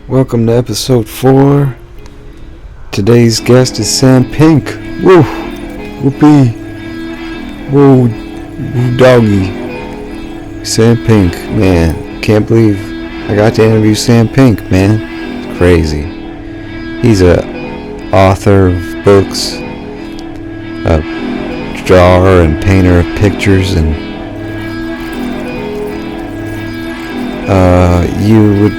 Welcome to episode 4. Today's guest is Sam Pink. Woo! Whoopee! Whoa! Woo doggy! Sam Pink, man. Can't believe I got to interview Sam Pink, man. It's crazy. He's a author of books, a drawer and painter of pictures, and you would,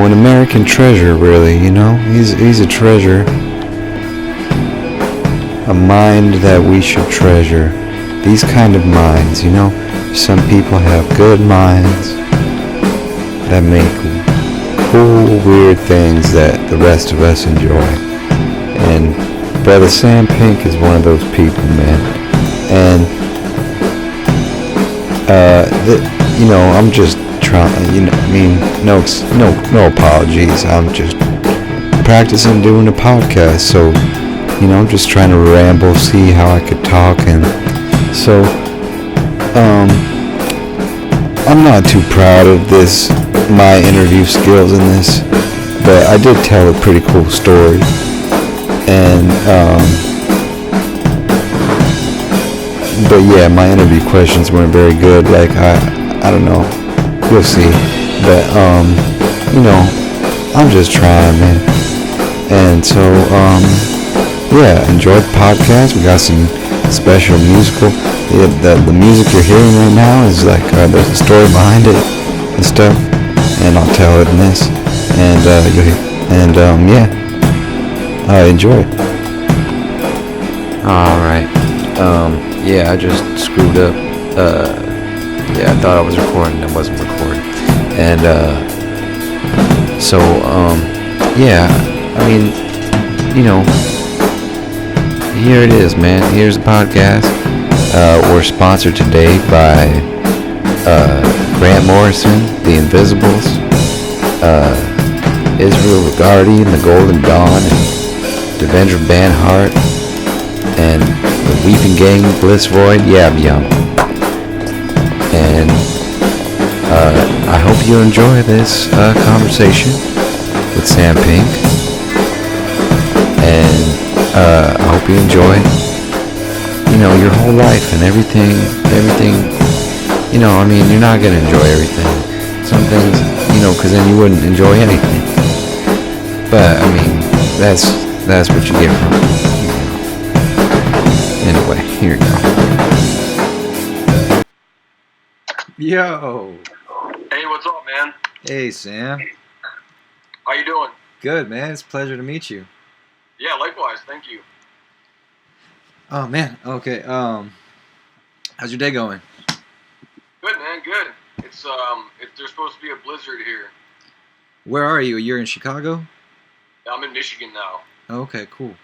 an American treasure, really, He's a treasure. A mind that we should treasure. These kind of minds, Some people have good minds that make cool, weird things that the rest of us enjoy. And Brother Sam Pink is one of those people, man. And, I'm just trying, no apologies. I'm just practicing doing a podcast, so, I'm just trying to ramble, see how I could talk, and so, I'm not too proud of my interview skills in this, but I did tell a pretty cool story, and, but yeah, my interview questions weren't very good, like, I don't know, you'll see, but, I'm just trying, man, and so, yeah, enjoy the podcast. We got some special musical, the music you're hearing right now is like, there's a story behind it, and stuff, and I'll tell it in this, and, enjoy it. Alright, yeah, I just screwed up, I thought I was recording, I wasn't recording, and, here it is, man, here's the podcast. We're sponsored today by, Grant Morrison, The Invisibles, Israel Regardi and the Golden Dawn, and Devendra Banhart, and the Weeping Gang, Bliss Void, Yab Yum. And I hope you enjoy this conversation with Sam Pink. And I hope you enjoy, your whole life and everything, you're not going to enjoy everything. Some things, because then you wouldn't enjoy anything. But, that's what you get from it. Anyway, here you go. Yo! Hey, what's up, man? Hey, Sam. How you doing? Good, man. It's a pleasure to meet you. Yeah, likewise. Thank you. Oh, man. Okay. How's your day going? Good, man. Good. There's supposed to be a blizzard here. Where are you? You're in Chicago? I'm in Michigan now. Okay, cool.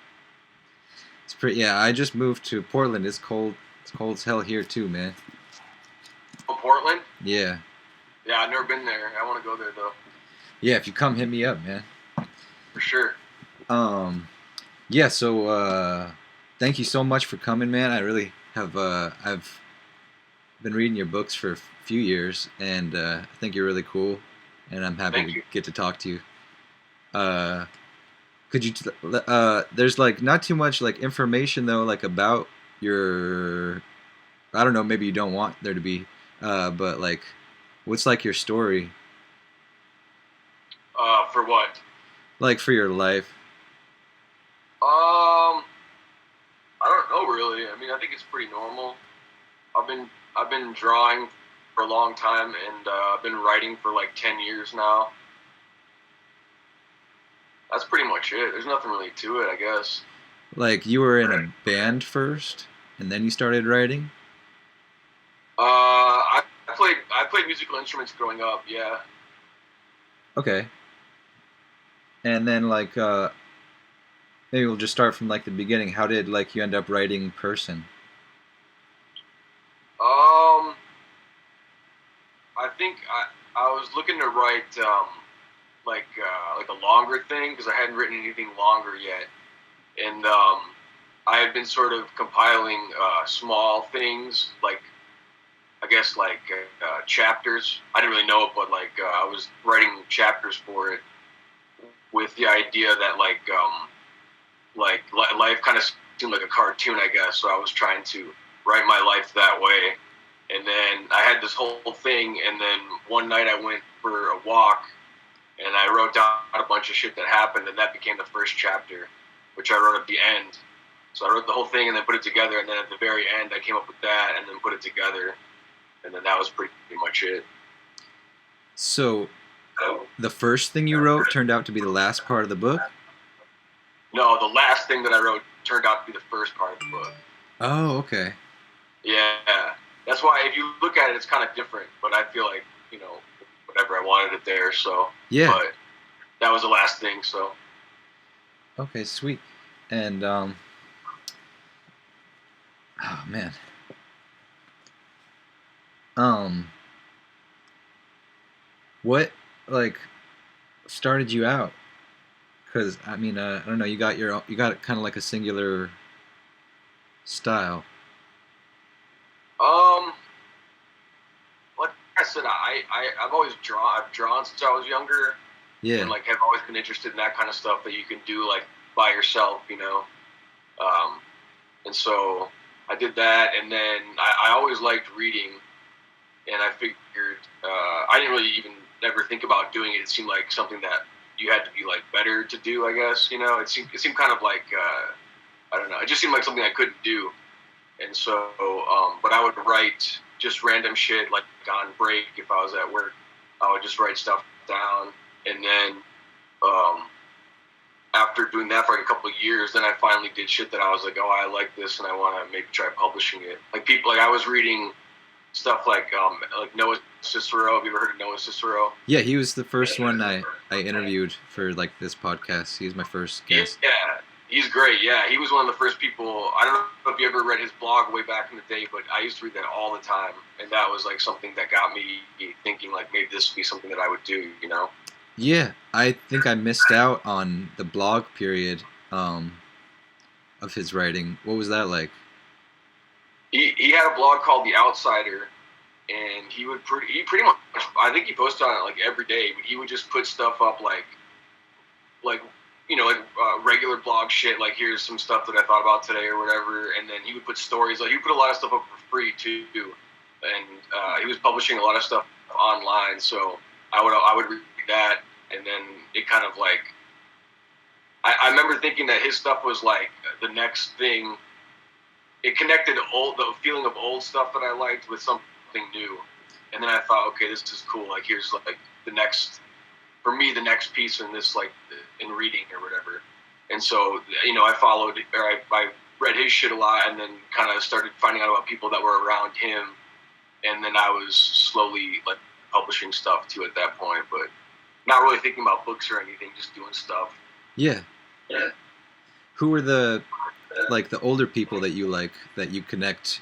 It's pretty. Yeah, I just moved to Portland. It's cold. It's cold as hell here too, man. Oh, Portland? Yeah. Yeah, I've never been there. I want to go there though. Yeah, if you come, hit me up, man. For sure. Yeah. So, thank you so much for coming, man. I really have. I've been reading your books for a few years, and I think you're really cool, and I'm happy to get to talk to you. Could you? There's like not too much like information though, like about your. I don't know. Maybe you don't want there to be, but like, what's like your story? For what? Like for your life. I don't know really. I think it's pretty normal. I've been drawing for a long time, and I've been writing for like 10 years now. That's pretty much it. There's nothing really to it, I guess. Like you were in a band first, and then you started writing? I played musical instruments growing up, yeah. Okay. And then like maybe we'll just start from like the beginning. How did like you end up writing Person? I think I was looking to write like a longer thing because I hadn't written anything longer yet, and I had been sort of compiling small things, like I guess guess like chapters. I didn't really know it, but like I was writing chapters for it with the idea that life kind of seemed like a cartoon, I guess. So I was trying to write my life that way. And then I had this whole thing, and then one night I went for a walk, and I wrote down a bunch of shit that happened, and that became the first chapter, which I wrote at the end. So I wrote the whole thing and then put it together, and then at the very end I came up with that and then put it together, and then that was pretty much it. So the first thing you wrote turned out to be the last part of the book? No, the last thing that I wrote turned out to be the first part of the book. Oh, okay. Yeah. That's why if you look at it, it's kind of different, but I feel like, whatever, I wanted it there, so. Yeah. But that was the last thing, so. Okay, sweet. And, oh, man. What, like, started you out? Because, I mean, I don't know, you got kind of like a singular style. Like I said, I've always I've drawn since I was younger. Yeah. And like have always been interested in that kind of stuff that you can do like by yourself, and so I did that, and then I always liked reading, and I figured I didn't really even ever think about doing it. It seemed like something that you had to be like better to do, I guess. It seemed kind of like I don't know. It just seemed like something I couldn't do. And so, but I would write just random shit, like on break if I was at work. I would just write stuff down, and then after doing that for like a couple of years, then I finally did shit that I was like, oh, I like this, and I want to maybe try publishing it. Like I was reading stuff like Noah Cicero. Have you ever heard of Noah Cicero? Yeah, he was the first one I interviewed for like this podcast. He was my first guest. Yeah. He's great, yeah. He was one of the first people. I don't know if you ever read his blog way back in the day, but I used to read that all the time. And that was like something that got me thinking like maybe this would be something that I would do, Yeah, I think I missed out on the blog period of his writing. What was that like? He had a blog called The Outsider, and he pretty much, I think he posted on it like every day, but he would just put stuff up like regular blog shit, like here's some stuff that I thought about today or whatever, and then he would put stories, like he would put a lot of stuff up for free too, and he was publishing a lot of stuff online, so I would read that, and then it kind of like, I remember thinking that his stuff was like the next thing. It connected the feeling of old stuff that I liked with something new, and then I thought, okay, this is cool, like here's like the next piece in this, like in reading or whatever. And so, I followed, or I read his shit a lot, and then kind of started finding out about people that were around him. And then I was slowly like publishing stuff too at that point, but not really thinking about books or anything, just doing stuff. Yeah. Yeah. Who were the older people that you connect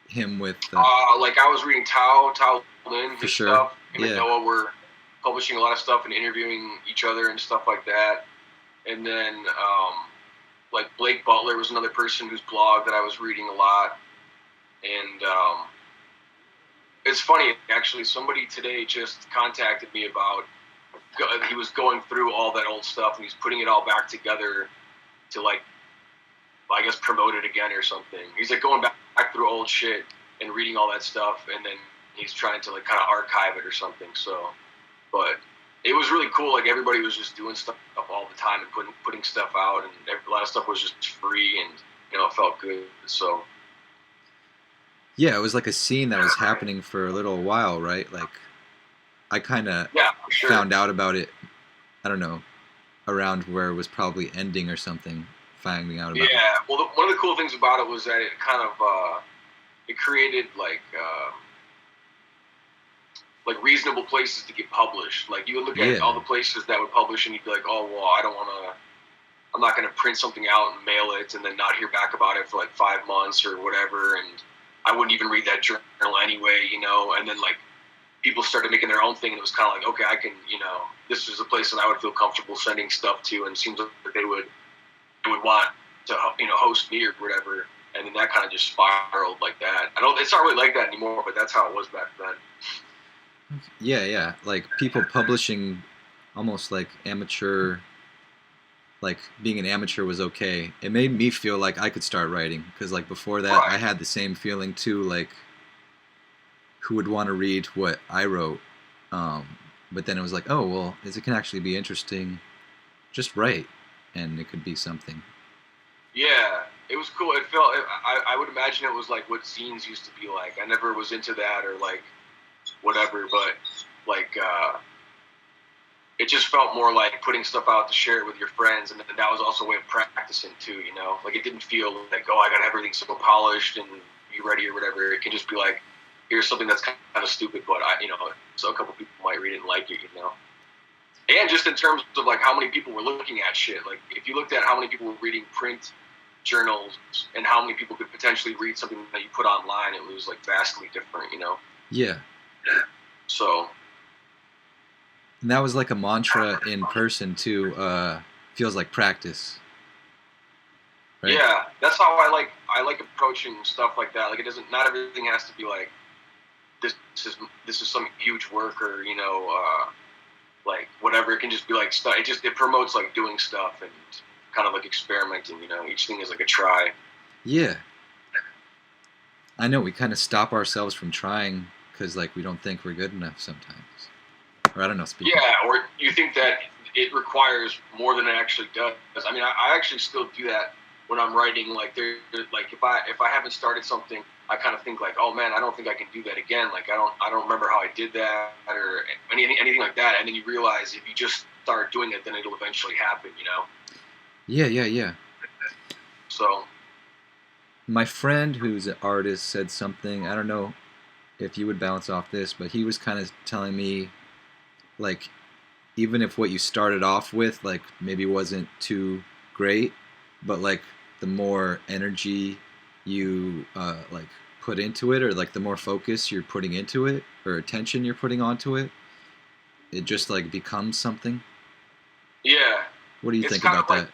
him with? Like I was reading Tao Lin, his sure. stuff. Him and Yeah. Noah were publishing a lot of stuff and interviewing each other and stuff like that. And then, like Blake Butler was another person whose blog that I was reading a lot. And it's funny, actually, somebody today just contacted me about, he was going through all that old stuff and he's putting it all back together to like, I guess, promote it again or something. He's like going back through old shit and reading all that stuff, and then he's trying to like kind of archive it or something. So, but it was really cool. Like everybody was just doing stuff all the time and putting stuff out, and a lot of stuff was just free, and it felt good. So yeah, it was like a scene that was happening for a little while, right? Like I kind of found out about it, I don't know, around where it was probably ending or something, finding out about it. Yeah, well, one of the cool things about it was that it kind of it created like reasonable places to get published. Like you would look at all the places that would publish, and you'd be like, oh well, I'm not going to print something out and mail it and then not hear back about it for like 5 months or whatever, and I wouldn't even read that journal anyway, and then like people started making their own thing, and it was kind of like, okay, I can, this is a place that I would feel comfortable sending stuff to, and it seems like they would want to, host me or whatever. and then that kind of just spiraled like that. It's not really like that anymore, but that's how it was back then. Yeah. Like people publishing almost like amateur, like being an amateur was okay. It made me feel like I could start writing because like before that I had the same feeling too. Like who would want to read what I wrote? But then it was like, oh well, it can actually be interesting. Just write, and it could be something. Yeah, it was cool. I would imagine it was like what zines used to be like. I never was into that or like whatever, but like it just felt more like putting stuff out to share it with your friends, and that was also a way of practicing too. You know, like it didn't feel like, oh, I got everything so polished and be ready or whatever. It can just be like, here's something that's kind of stupid, but so a couple people might read it and like it. You know. And just in terms of like how many people were looking at shit, like if you looked at how many people were reading print journals and how many people could potentially read something that you put online, it was like vastly different, you know? Yeah. So. And that was like a mantra in person too. Feels like practice. Right? Yeah, that's how I like approaching stuff like that. Like not everything has to be like this is some huge work or like whatever. It can just be like stuff. It promotes like doing stuff and kind of like experimenting. You know, each thing is like a try. Yeah, I know. We kind of stop ourselves from trying because like we don't think we're good enough sometimes. Or I don't know. Speaking. Yeah, or you think that it requires more than it actually does. I mean, I actually still do that when I'm writing. Like like if I haven't started something, I kind of think like, oh man, I don't think I can do that again. Like I don't remember how I did that or anything like that. And then you realize if you just start doing it, then it'll eventually happen. You know? Yeah. So. My friend who's an artist said something. I don't know if you would bounce off this, but he was kind of telling me, like, even if what you started off with, like, maybe wasn't too great, but like the more energy you like put into it, or like the more focus you're putting into it, or attention you're putting onto it, it just like becomes something. Yeah. What do you think about that?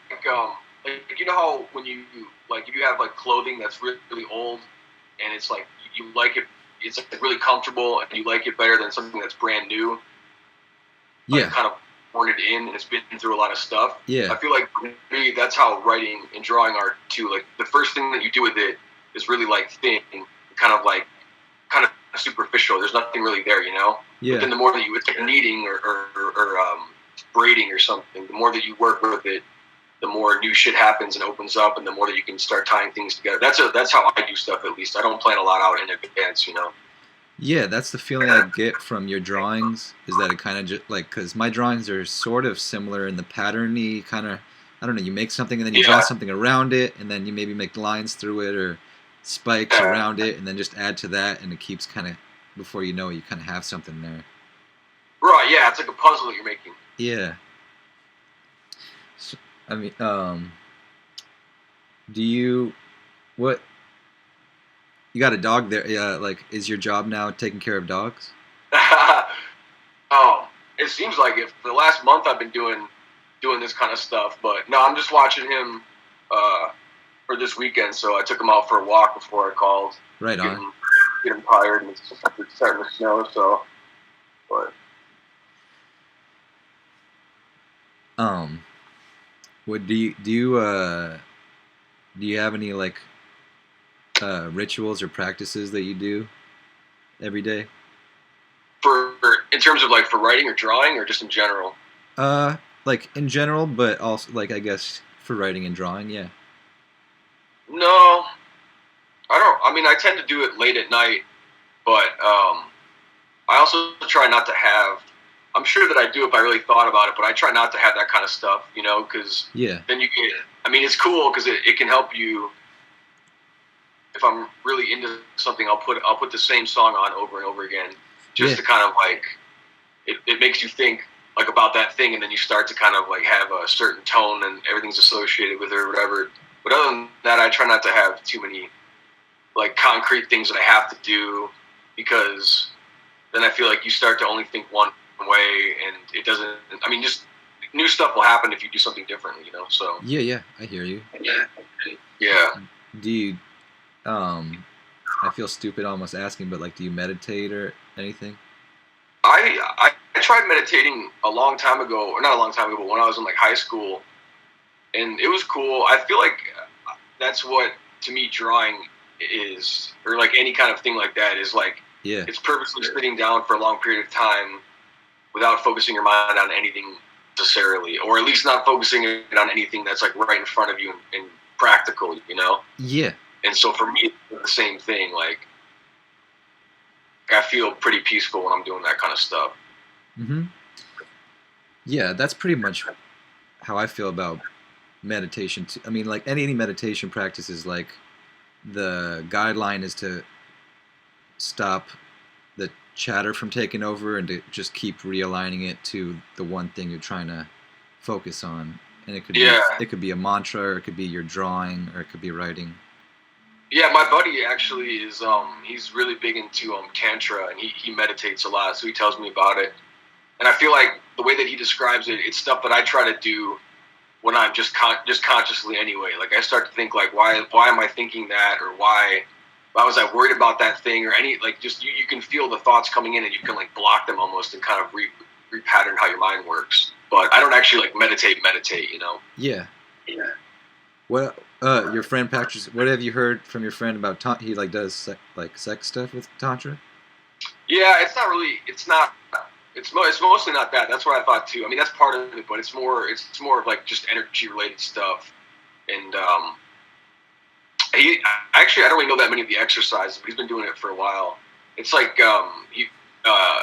Like you know how when you like if you have like clothing that's really, really old and it's like you like it, it's like really comfortable and you like it better than something that's brand new. Like, yeah. Kind of worn it in and it's been through a lot of stuff. Yeah. I feel like for me that's how writing and drawing are too. Like the first thing that you do with it is really like thin, kind of superficial. There's nothing really there, you know. Yeah. But then the more that it's like kneading or braiding or something, the more that you work with it, the more new shit happens and opens up, and the more that you can start tying things together. That's how I do stuff. At least I don't plan a lot out in advance, you know. Yeah, that's the feeling I get from your drawings. Is that it kind of just like because my drawings are sort of similar in the patterny kind of. I don't know. You make something and then you draw something around it, and then you maybe make lines through it or spikes around it, and then just add to that, and it keeps kind of. Before you know it, you kind of have something there. Right. Yeah, it's like a puzzle that you're making. Yeah. So, I mean, do you what? You got a dog there? Yeah. Like, is your job now taking care of dogs? Oh, it seems like it. For the last month, I've been doing this kind of stuff, but no, I'm just watching him for this weekend. So I took him out for a walk before I called. Right on. Get him tired, and it's starting to snow. So, but what do you have any like rituals or practices that you do every day? For in terms of like for writing or drawing, or just in general? Like in general, but also like I guess for writing and drawing, yeah. No, I don't. I mean, I tend to do it late at night, but I also try not to have. I'm sure that I do if I really thought about it, but I try not to have that kind of stuff, you know, because then you get. I mean, it's cool because it can help you. If I'm really into something, I'll put the same song on over and over again, just to kind of like. It makes you think like about that thing, and then you start to kind of like have a certain tone, and everything's associated with it or whatever. But other than that, I try not to have too many like concrete things that I have to do, because then I feel like you start to only think one way, and it doesn't. I mean, just new stuff will happen if you do something differently, you know. So yeah, I hear you. Yeah. Do I feel stupid almost asking, but like, do you meditate or anything? I tried meditating a long time ago, or not a long time ago, but when I was in like high school, and it was cool. I feel like that's what, to me, drawing is, or like any kind of thing like that is like, Yeah. it's purposely sitting down for a long period of time without focusing your mind on anything necessarily, or at least not focusing it on anything that's like right in front of you and practical, you know? Yeah. And so for me, it's the same thing. Like, I feel pretty peaceful when I'm doing that kind of stuff. Mm-hmm. Yeah, that's pretty much how I feel about meditation. I mean, like any meditation practice is like the guideline is to stop the chatter from taking over and to just keep realigning it to the one thing you're trying to focus on. And it could be a mantra, or it could be your drawing, or it could be writing. Yeah, my buddy actually is he's really big into tantra, and he meditates a lot, so he tells me about it. And I feel like the way that he describes it, it's stuff that I try to do when I'm just consciously anyway. Like, I start to think like, why am I thinking that, or why was I worried about that thing, or any, like, just you can feel the thoughts coming in and you can like block them almost and kind of repattern how your mind works. But I don't actually like meditate, you know. Yeah. Yeah. What your friend Patrick? What have you heard from your friend about he like does sex stuff with tantra? Yeah, it's not really. It's mostly not that. That's what I thought too. I mean, that's part of it, but it's more of like just energy related stuff. And he actually, I don't really know that many of the exercises, but he's been doing it for a while. It's like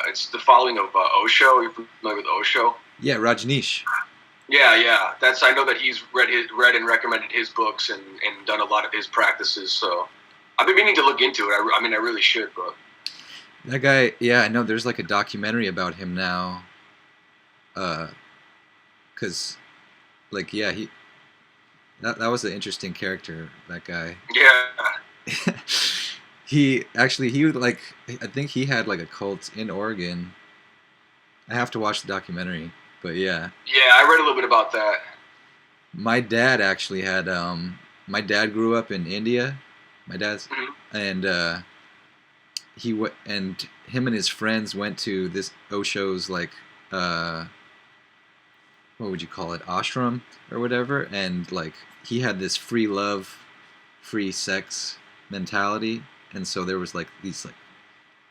it's the following of Osho. You're familiar with Osho? Yeah, Rajneesh. Yeah. I know that he's read and recommended his books and done a lot of his practices. So I've been meaning to look into it. I mean, I really should, but. That guy, yeah, I know. There's like a documentary about him now. Cause, like, yeah, that was an interesting character. That guy. Yeah. he would like. I think he had like a cult in Oregon. I have to watch the documentary, but yeah. Yeah, I read a little bit about that. My dad actually had. My dad grew up in India. My dad's and. And him and his friends went to this Osho's like what would you call it, ashram or whatever, and like he had this free love, free sex mentality, and so there was like these like,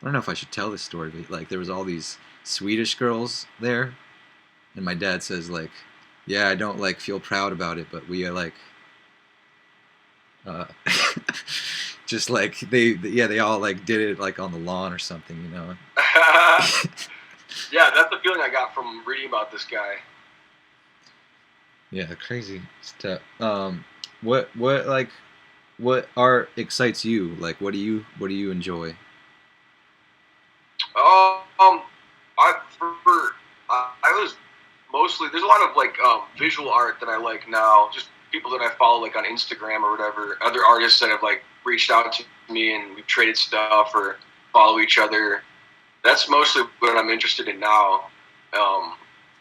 I don't know if I should tell this story, but like there was all these Swedish girls there, and my dad says like, yeah, I don't like feel proud about it, but we are like just like they all like did it like on the lawn or something, you know. Yeah, that's the feeling I got from reading about this guy. Yeah, crazy stuff. What art excites you? Like, what do you enjoy? I was mostly, there's a lot of like visual art that I like now. Just people that I follow like on Instagram or whatever. Other artists that have like reached out to me and we've traded stuff or follow each other. That's mostly what I'm interested in now.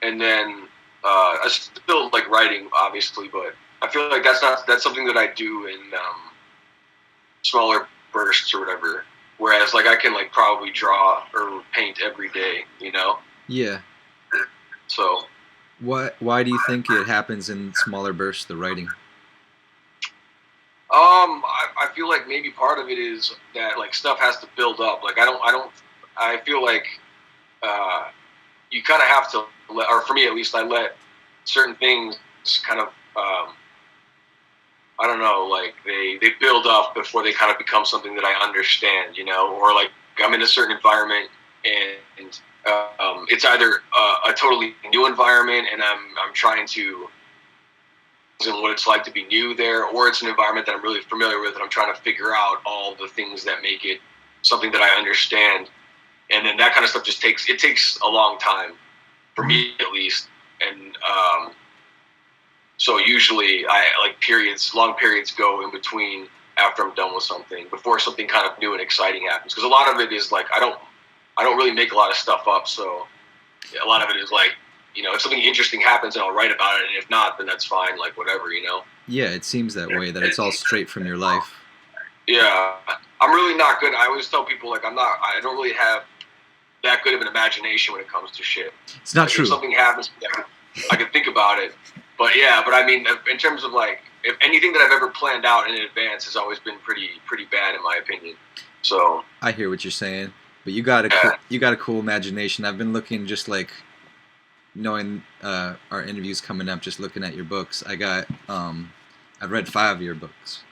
And then I still like writing, obviously, but I feel like that's something that I do in smaller bursts or whatever. Whereas like I can like probably draw or paint every day, you know? Yeah. So. Why do you think it happens in smaller bursts, the writing? I feel like maybe part of it is that like stuff has to build up. Like I feel like you kind of have to let, or for me at least, I let certain things kind of I don't know, like they build up before they kind of become something that I understand, you know, or like I'm in a certain environment and it's either a totally new environment and I'm trying to what it's like to be new there, or it's an environment that I'm really familiar with and I'm trying to figure out all the things that make it something that I understand. And then that kind of stuff just takes a long time for me at least. And so usually I like long periods go in between after I'm done with something before something kind of new and exciting happens. Because a lot of it is like I don't really make a lot of stuff up, so a lot of it is like, you know, if something interesting happens, and I'll write about it, and if not, then that's fine, like whatever, you know. Yeah, it seems that way, that it's all straight from your life. Yeah, I'm really not good. I always tell people like I don't really have that good of an imagination when it comes to shit. It's not like, true. If something happens, I can think about it. But yeah, but I mean, in terms of like, if anything that I've ever planned out in advance has always been pretty bad in my opinion. So I hear what you're saying, but you got a cool imagination. I've been looking just like knowing our interviews coming up, just looking at your books. I've read 5 of your books.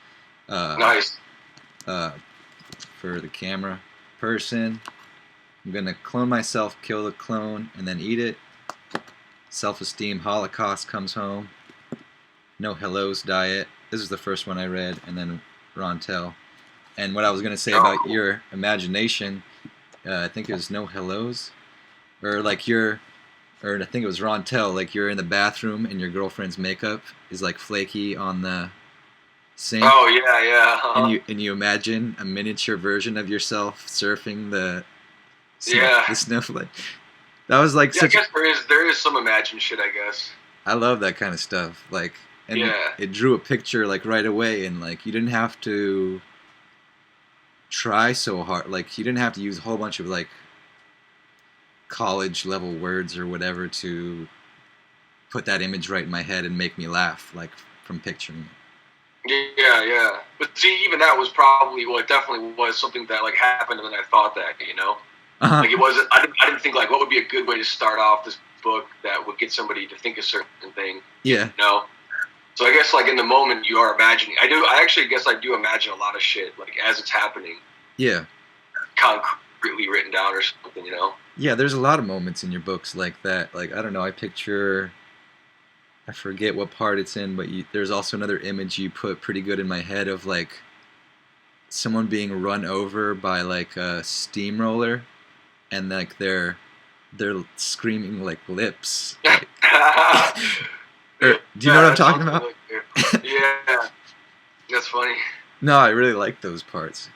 Nice. For the camera person, I'm gonna clone myself, kill the clone, and then eat it. Self-esteem Holocaust comes home. No Hellos diet. This is the first one I read, and then Rontel. And what I was gonna say about your imagination, I think it was No Hellos, or like or I think it was Rontel. Like you're in the bathroom and your girlfriend's makeup is like flaky on the sink. Oh yeah, yeah. Uh-huh. And you imagine a miniature version of yourself surfing the snowflake. That was like I guess there is some imagined shit, I guess. I love that kind of stuff. Like, and it drew a picture like right away, and like you didn't have to try so hard. Like you didn't have to use a whole bunch of like college level words or whatever to put that image right in my head and make me laugh, like from picturing it. Yeah. But see, even that was probably, well, it definitely was something that like happened, and then I thought that, you know, like it wasn't. I didn't think like what would be a good way to start off this book that would get somebody to think a certain thing. Yeah. You know. So I guess like in the moment you are imagining. I actually guess I do imagine a lot of shit like as it's happening. Yeah. Concretely written down or something, you know. Yeah, there's a lot of moments in your books like that. Like I don't know, I forget what part it's in, but there's also another image you put pretty good in my head of like someone being run over by like a steamroller, and like they're screaming like lips. Like, do you know what I'm talking about? Yeah, that's funny. No, I really like those parts.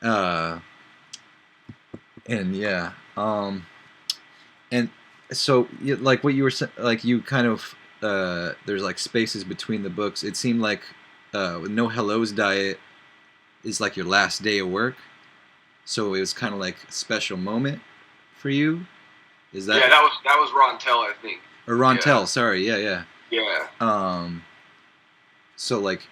And yeah, and so like what you were like, you kind of there's like spaces between the books. It seemed like with No Hellos diet is like your last day of work, so it was kind of like a special moment for you. Is that? Yeah, that was Rontel, I think. Or Rontel, sorry, yeah. Yeah. So like,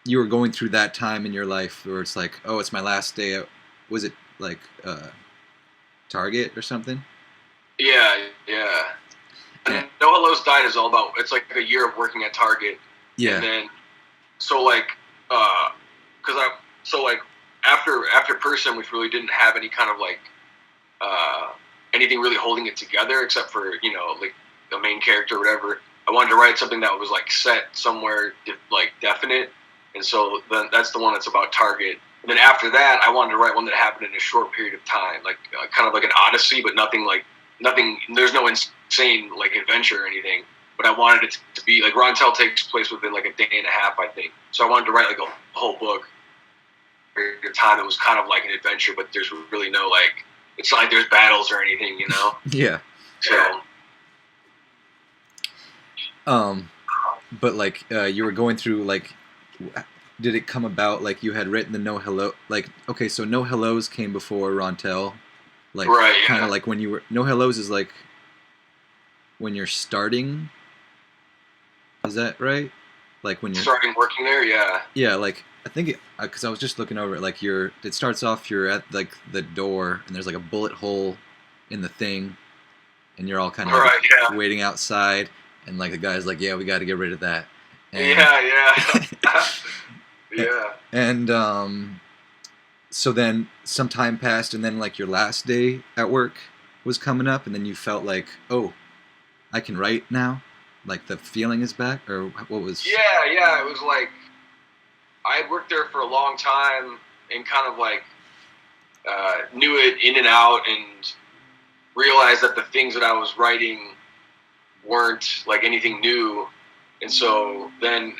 you were going through that time in your life where it's like, oh, it's my last day. Was it like Target or something? Yeah. And No Hellos diet is all about. It's like a year of working at Target. Yeah. And then, so like, after Person, which really didn't have any kind of like anything really holding it together except for, you know, like the main character or whatever. I wanted to write something that was like set somewhere like definite, and so then that's the one that's about Target. And then after that, I wanted to write one that happened in a short period of time, like kind of like an Odyssey, but nothing. There's no insane like adventure or anything. But I wanted it to be like Rontel takes place within like a day and a half, I think. So I wanted to write like a whole book. Period of time, it was kind of like an adventure, but there's really no like. It's not like there's battles or anything, you know. Yeah. So. But like you were going through like, did it come about like you had written the No Hello, like okay, so No Hellos came before Rontel, like right, yeah. Kind of like when you were No Hellos is like when you're starting. Is that right? Like when you're starting working there, yeah. Yeah, like I think because I was just looking over it, like it starts off you're at like the door and there's like a bullet hole in the thing, and you're all kind of like, waiting outside. And like the guy's like, yeah, we got to get rid of that. And, yeah. And so then some time passed, and then like your last day at work was coming up, and then you felt like, oh, I can write now. Like the feeling is back, or what was? Yeah. It was like I had worked there for a long time and kind of like knew it in and out, and realized that the things that I was writing weren't like anything new. And so then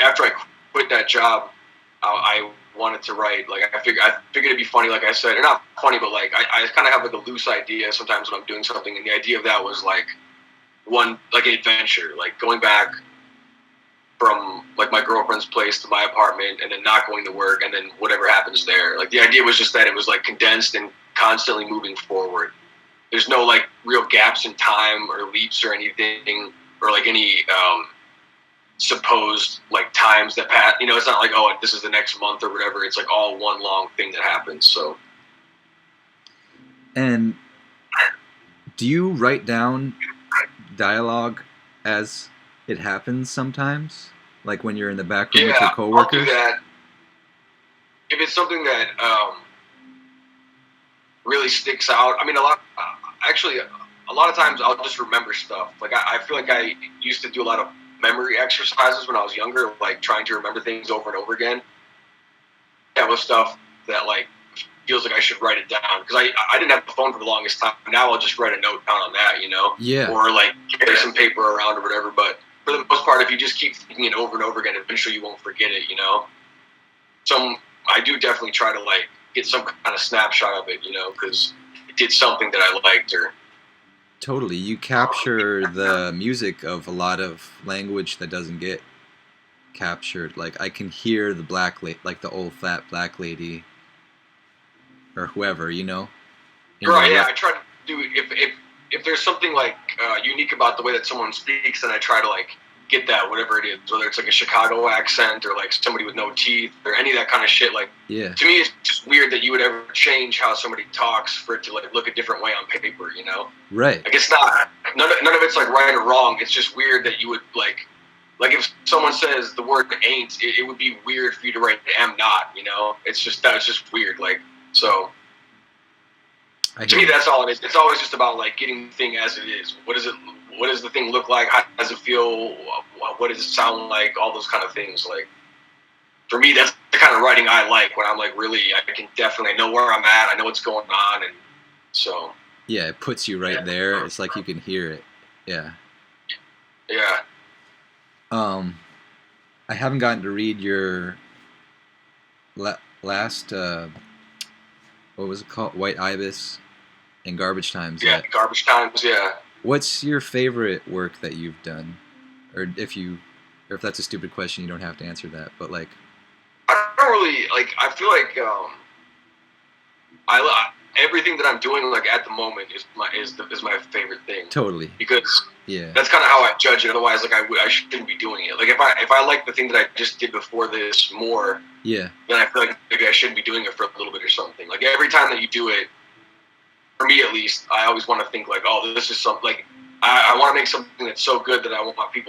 after I quit that job, I wanted to write. Like I figured it'd be funny, like I said, or not funny, but like I kind of have like a loose idea sometimes when I'm doing something, and the idea of that was like an adventure, like going back from like my girlfriend's place to my apartment, and then not going to work, and then whatever happens there. Like the idea was just that it was like condensed and constantly moving forward. There's no like real gaps in time or leaps or anything, or like any supposed like times that pass. You know, it's not like, oh, this is the next month or whatever. It's like all one long thing that happens. So. And do you write down dialogue as it happens sometimes? Like when you're in the back room with your coworkers? I'll do that. If it's something that really sticks out, I mean, a lot of times I'll just remember stuff. Like I feel like I used to do a lot of memory exercises when I was younger, like trying to remember things over and over again. That was stuff that like feels like I should write it down, because I didn't have a phone for the longest time. Now I'll just write a note down on that, you know? Yeah. Or like carry some paper around or whatever. But for the most part, if you just keep thinking it over and over again, eventually you won't forget it, you know? So I do definitely try to like get some kind of snapshot of it, you know, because it did something that I liked. Or totally, you capture the music of a lot of language that doesn't get captured. Like I can hear the like the old fat black lady, or whoever, you know. Right. Yeah, I try to do if there's something like unique about the way that someone speaks, then I try to like get that, whatever it is, whether it's like a Chicago accent or like somebody with no teeth or any of that kind of shit. Like, yeah. To me, it's just weird that you would ever change how somebody talks for it to like look a different way on paper, you know? Right. Like it's not none of it's like right or wrong. It's just weird that you would like if someone says the word ain't, it would be weird for you to write am not, you know? It's just weird. Like, so to me, that's all it is. It's always just about like getting the thing as it is. What does the thing look like? How does it feel? What does it sound like? All those kind of things. Like, for me, that's the kind of writing I like, when I'm like, really, I can definitely know where I'm at. I know what's going on. And so. Yeah, it puts you right there. It's like you can hear it. Yeah. Yeah. I haven't gotten to read your last, what was it called? White Ibis and Garbage Times. Yeah, Garbage Times, yeah. What's your favorite work that you've done? Or if that's a stupid question, you don't have to answer that, but like. I don't really, like, I feel like, everything that I'm doing like at the moment is my favorite thing. Totally. Because yeah, that's kind of how I judge it. Otherwise, like I shouldn't be doing it. Like if I like the thing that I just did before this more, yeah, then I feel like maybe I shouldn't be doing it for a little bit or something. Like every time that you do it, for me at least, I always want to think like, oh, this is something like I want to make something that's so good that I want to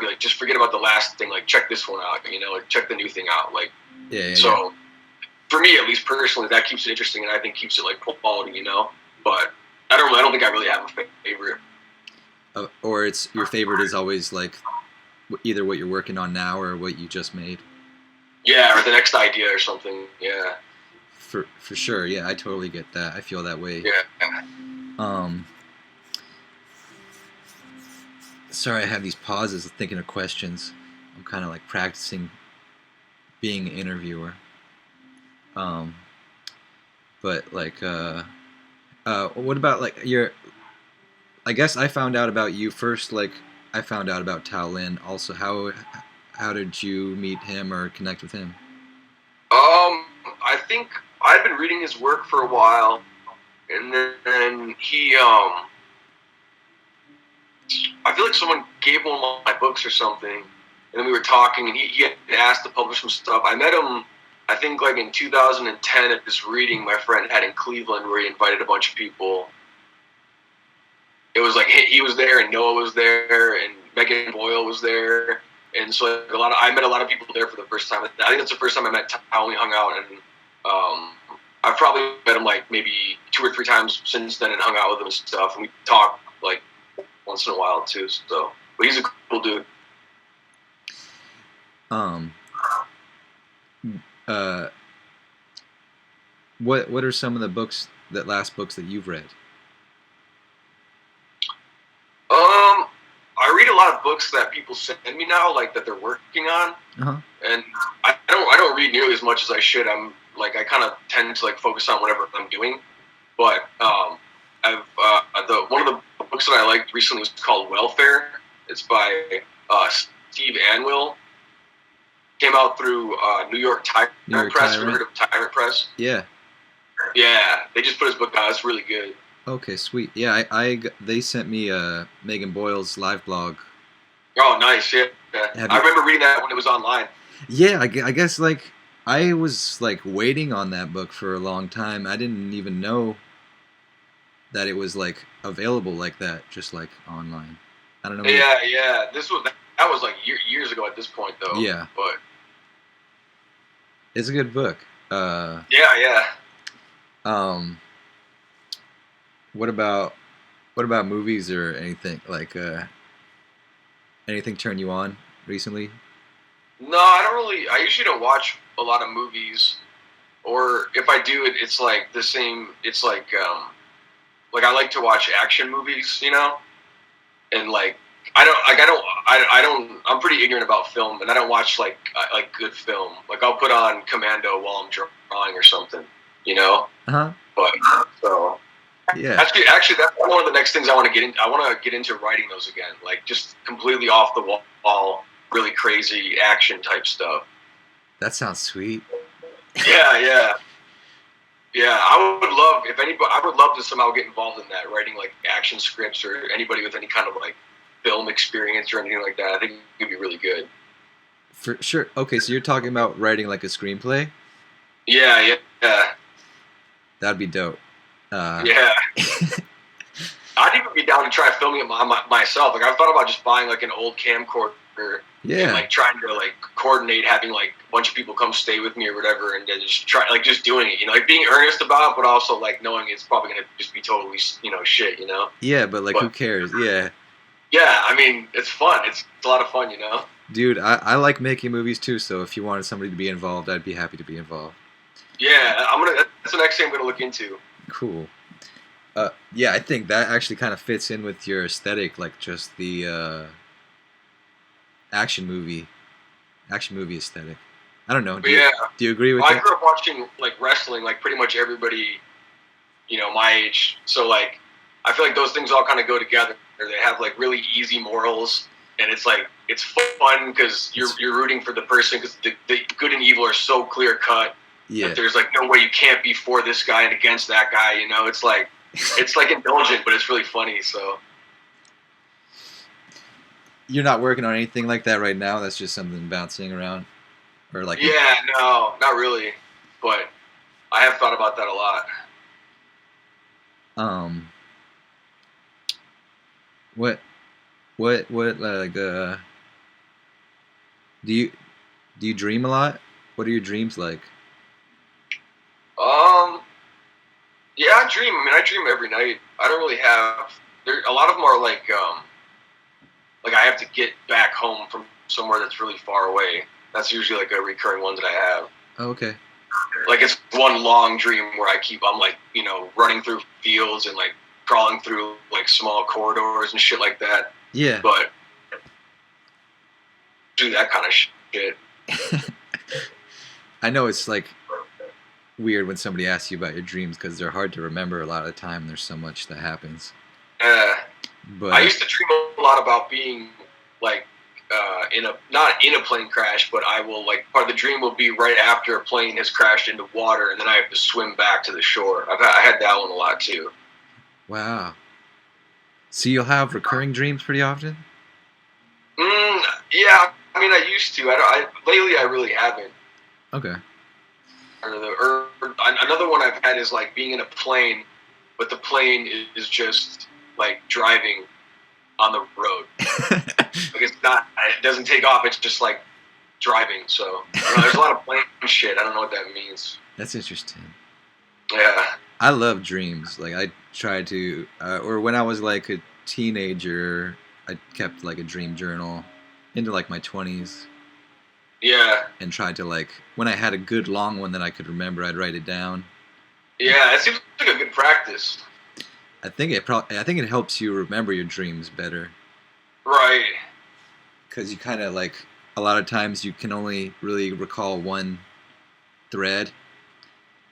be like, just forget about the last thing. Like check this one out, you know, like check the new thing out. Like yeah. So. For me, at least personally, that keeps it interesting, and I think keeps it like quality, you know. But I don't think I really have a favorite. Or it's your favorite is always like either what you're working on now or what you just made. Yeah, or the next idea or something. Yeah. For sure, yeah, I totally get that. I feel that way. Yeah. Sorry, I have these pauses thinking of questions. I'm kind of like practicing being an interviewer. But like, what about like I guess I found out about you first. Like, I found out about Tao Lin. Also, how did you meet him or connect with him? I think I've been reading his work for a while, and then he, I feel like someone gave him one of my books or something, and then we were talking, and he had asked to publish some stuff. I met him, I think, like in 2010 at this reading my friend had in Cleveland, where he invited a bunch of people. It was like he was there, and Noah was there, and Megan Boyle was there, and so like I met a lot of people there for the first time. I think that's the first time I met Tao. We hung out, and I've probably met him like maybe 2 or 3 times since then, and hung out with him and stuff. And we talk like once in a while too. So, but he's a cool dude. What are some of the last books that you've read? I read a lot of books that people send me now, like that they're working on, and I don't read nearly as much as I should. I kind of tend to like focus on whatever I'm doing, but one of the books that I liked recently was called Welfare. It's by Steve Anwill, Came out through New York Tyrant Press. Have you heard of Tyrant Press? Yeah. Yeah, they just put his book out. It's really good. Okay, sweet. Yeah, they sent me Megan Boyle's live blog. Oh, nice. Yeah. I remember reading that when it was online. Yeah, I guess like I was like waiting on that book for a long time. I didn't even know that it was like available like that, just like online. I don't know. Yeah. That was like years ago at this point, though. Yeah, but it's a good book. Yeah. What about movies or anything like anything turn you on recently? No, I don't really. I usually don't watch a lot of movies, or if I do, it's like the same. It's like I like to watch action movies, you know, and like I'm pretty ignorant about film, and I don't watch like good film. Like I'll put on Commando while I'm drawing or something, you know. But so yeah, actually, that's one of the next things I want to get into. I want to get into writing those again, like just completely off the wall, really crazy action type stuff. That sounds sweet. Yeah. I would love I would love to somehow get involved in that, writing like action scripts or anybody with any kind of like film experience or anything like that. I think it'd be really good. For sure. Okay, so you're talking about writing like a screenplay? Yeah. That'd be dope. Yeah. I'd even be down to try filming it myself. Like I've thought about just buying like an old camcorder. Yeah. And like trying to like coordinate having like a bunch of people come stay with me or whatever, and then just doing it, you know, like being earnest about it, but also like knowing it's probably gonna just be totally, you know, shit, you know. Yeah, but who cares? Yeah. Yeah, I mean, it's fun. It's a lot of fun, you know. Dude, I like making movies too, so if you wanted somebody to be involved, I'd be happy to be involved. Yeah, that's the next thing I'm gonna look into. Cool. Yeah, I think that actually kind of fits in with your aesthetic, like just the action movie aesthetic. I don't know. Do you agree with that? I grew up watching like wrestling, like pretty much everybody, you know, my age. So like, I feel like those things all kind of go together. They have like really easy morals, and it's like it's fun because you're rooting for the person because the good and evil are so clear cut. Yeah. That there's like no way you can't be for this guy and against that guy. You know, it's like indulgent, but it's really funny. So. You're not working on anything like that right now? That's just something bouncing around? Or like yeah, no, not really. But I have thought about that a lot. What like do you dream a lot? What are your dreams like? Yeah, I dream. I mean, I dream every night. I don't really have a lot of them are like I have to get back home from somewhere that's really far away. That's usually like a recurring one that I have. Oh, okay. Like it's one long dream where I'm like, you know, running through fields and like crawling through like small corridors and shit like that. Yeah. But do that kind of shit. I know it's like weird when somebody asks you about your dreams because they're hard to remember a lot of the time. There's so much that happens. But I used to dream a lot about being like not in a plane crash, but I will like part of the dream will be right after a plane has crashed into water, and then I have to swim back to the shore. I had that one a lot too. Wow. So you'll have recurring dreams pretty often? Yeah. I mean, I used to. Lately, I really haven't. Okay. Or another one I've had is like being in a plane, but the plane is just like driving on the road. Like it doesn't take off. It's just like driving. So there's a lot of plane shit. I don't know what that means. That's interesting. Yeah. I love dreams. Like I try to, or when I was like a teenager, I kept like a dream journal into like my 20s. Yeah. And tried to like, when I had a good long one that I could remember, I'd write it down. Yeah, it seems like a good practice. I think it helps you remember your dreams better. Right. Because you kind of like, a lot of times you can only really recall one thread.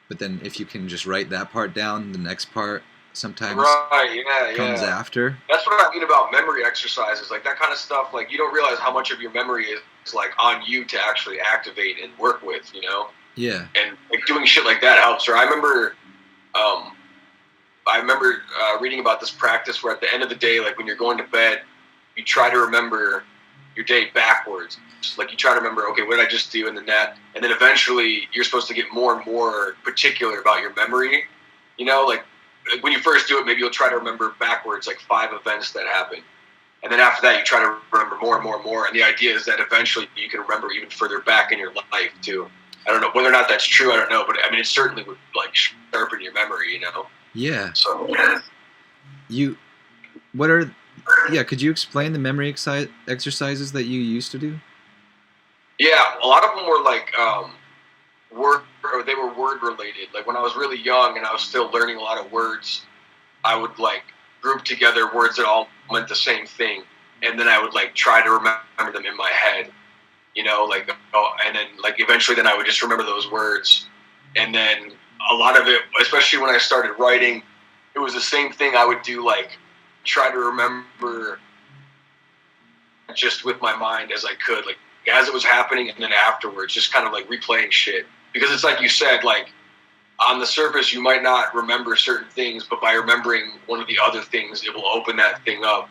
But then if you can just write that part down, the next part sometimes right, comes yeah. after. That's what I mean about memory exercises, like that kind of stuff. Like you don't realize how much of your memory is like on you to actually activate and work with, Yeah. And like doing shit like that helps. Or um, I remember reading about this practice where at the end of the day, like when you're going to bed, you try to remember your day backwards. Like you try to remember, okay, what did I just do, and then eventually you're supposed to get more and more particular about your memory. Like when you first do it, maybe you'll try to remember backwards like 5 events that happened, and then after that, you try to remember more and more and more. And the idea is that eventually you can remember even further back in your life too. I don't know whether or not that's true. I don't know, but I mean, it certainly would like sharpen your memory. Yeah. So could you explain the memory exercises that you used to do? Yeah, a lot of them were like they were word related. Like when I was really young and I was still learning a lot of words, I would like group together words that all meant the same thing, and then I would like try to remember them in my head. And then like eventually, then I would just remember those words, and then a lot of it, especially when I started writing, it was the same thing. I would do like try to remember just with my mind as I could, like as it was happening, and then afterwards, just kind of like replaying shit. Because it's like you said, like on the surface, you might not remember certain things, but by remembering one of the other things, it will open that thing up.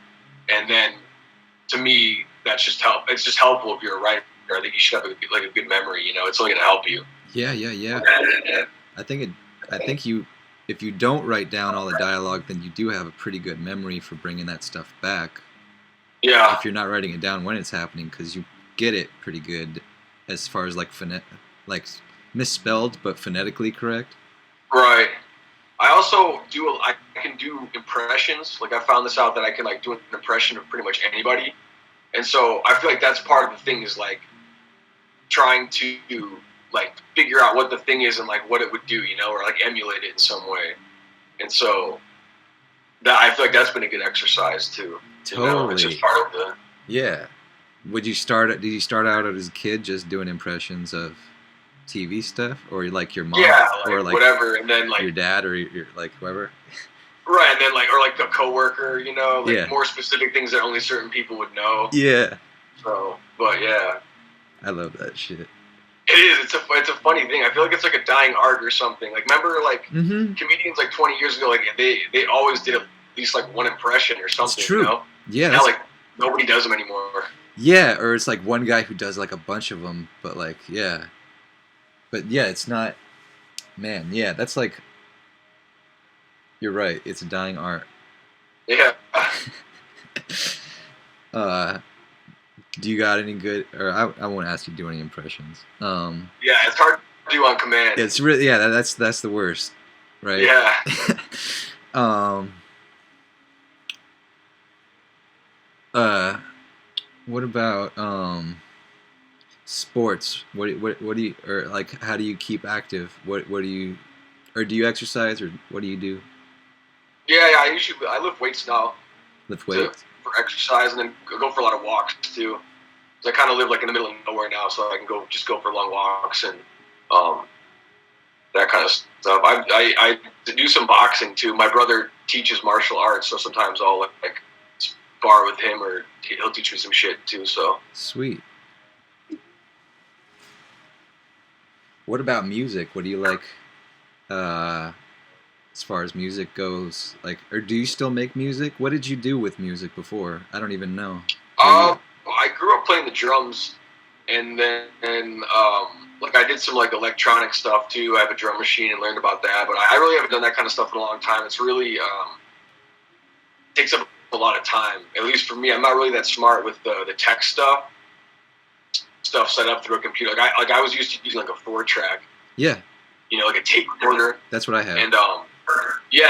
And then, to me, that's just help. It's just helpful if you're a writer. I think you should have a good memory. It's only going to help you. Yeah. I think if you don't write down all the dialogue, then you do have a pretty good memory for bringing that stuff back. Yeah. If you're not writing it down when it's happening, because you get it pretty good as far as like misspelled but phonetically correct. Right. I also I can do impressions. Like I found this out that I can like do an impression of pretty much anybody. And so I feel like that's part of the thing is like trying to like figure out what the thing is and like what it would do, or like emulate it in some way. And so that I feel like that's been a good exercise too. Totally. It's just part of the. Yeah. Did you start out as a kid just doing impressions of TV stuff, or like your mom, or like whatever, and then like your dad, or your like whoever? Right, and then or like a coworker, more specific things that only certain people would know. Yeah. So, but yeah. I love that shit. It is. It's a funny thing. I feel like it's like a dying art or something. Like remember, like comedians like 20 years ago, like they always did at least like one impression or something. It's true. Yeah. Now like nobody does them anymore. Yeah, or it's like one guy who does like a bunch of them, but like yeah. But yeah, it's not. Man, yeah, that's like. You're right. It's a dying art. Yeah. Do you got any good? Or I won't ask you to do any impressions. Yeah, it's hard to do on command. It's really that's the worst, right? Yeah. What about sports? What do you, or like how do you keep active? What do you, or do you exercise, or what do you do? Yeah, I lift weights now. Lift weights for exercise, and then go for a lot of walks too. Cause I kind of live like in the middle of nowhere now, so I can go for long walks and that kind of stuff. I do some boxing too. My brother teaches martial arts, so sometimes I'll like spar with him, or he'll teach me some shit too. So sweet. What about music? What do you like? As far as music goes, like, or do you still make music? What did you do with music before? I don't even know. I grew up playing the drums, and then like I did some like electronic stuff too. I have a drum machine and learned about that, but I really haven't done that kind of stuff in a long time. It's really takes up a lot of time. At least for me, I'm not really that smart with the tech stuff set up through a computer. Like I was used to using like a 4-track. Yeah. Like a tape recorder. That's what I have. And yeah,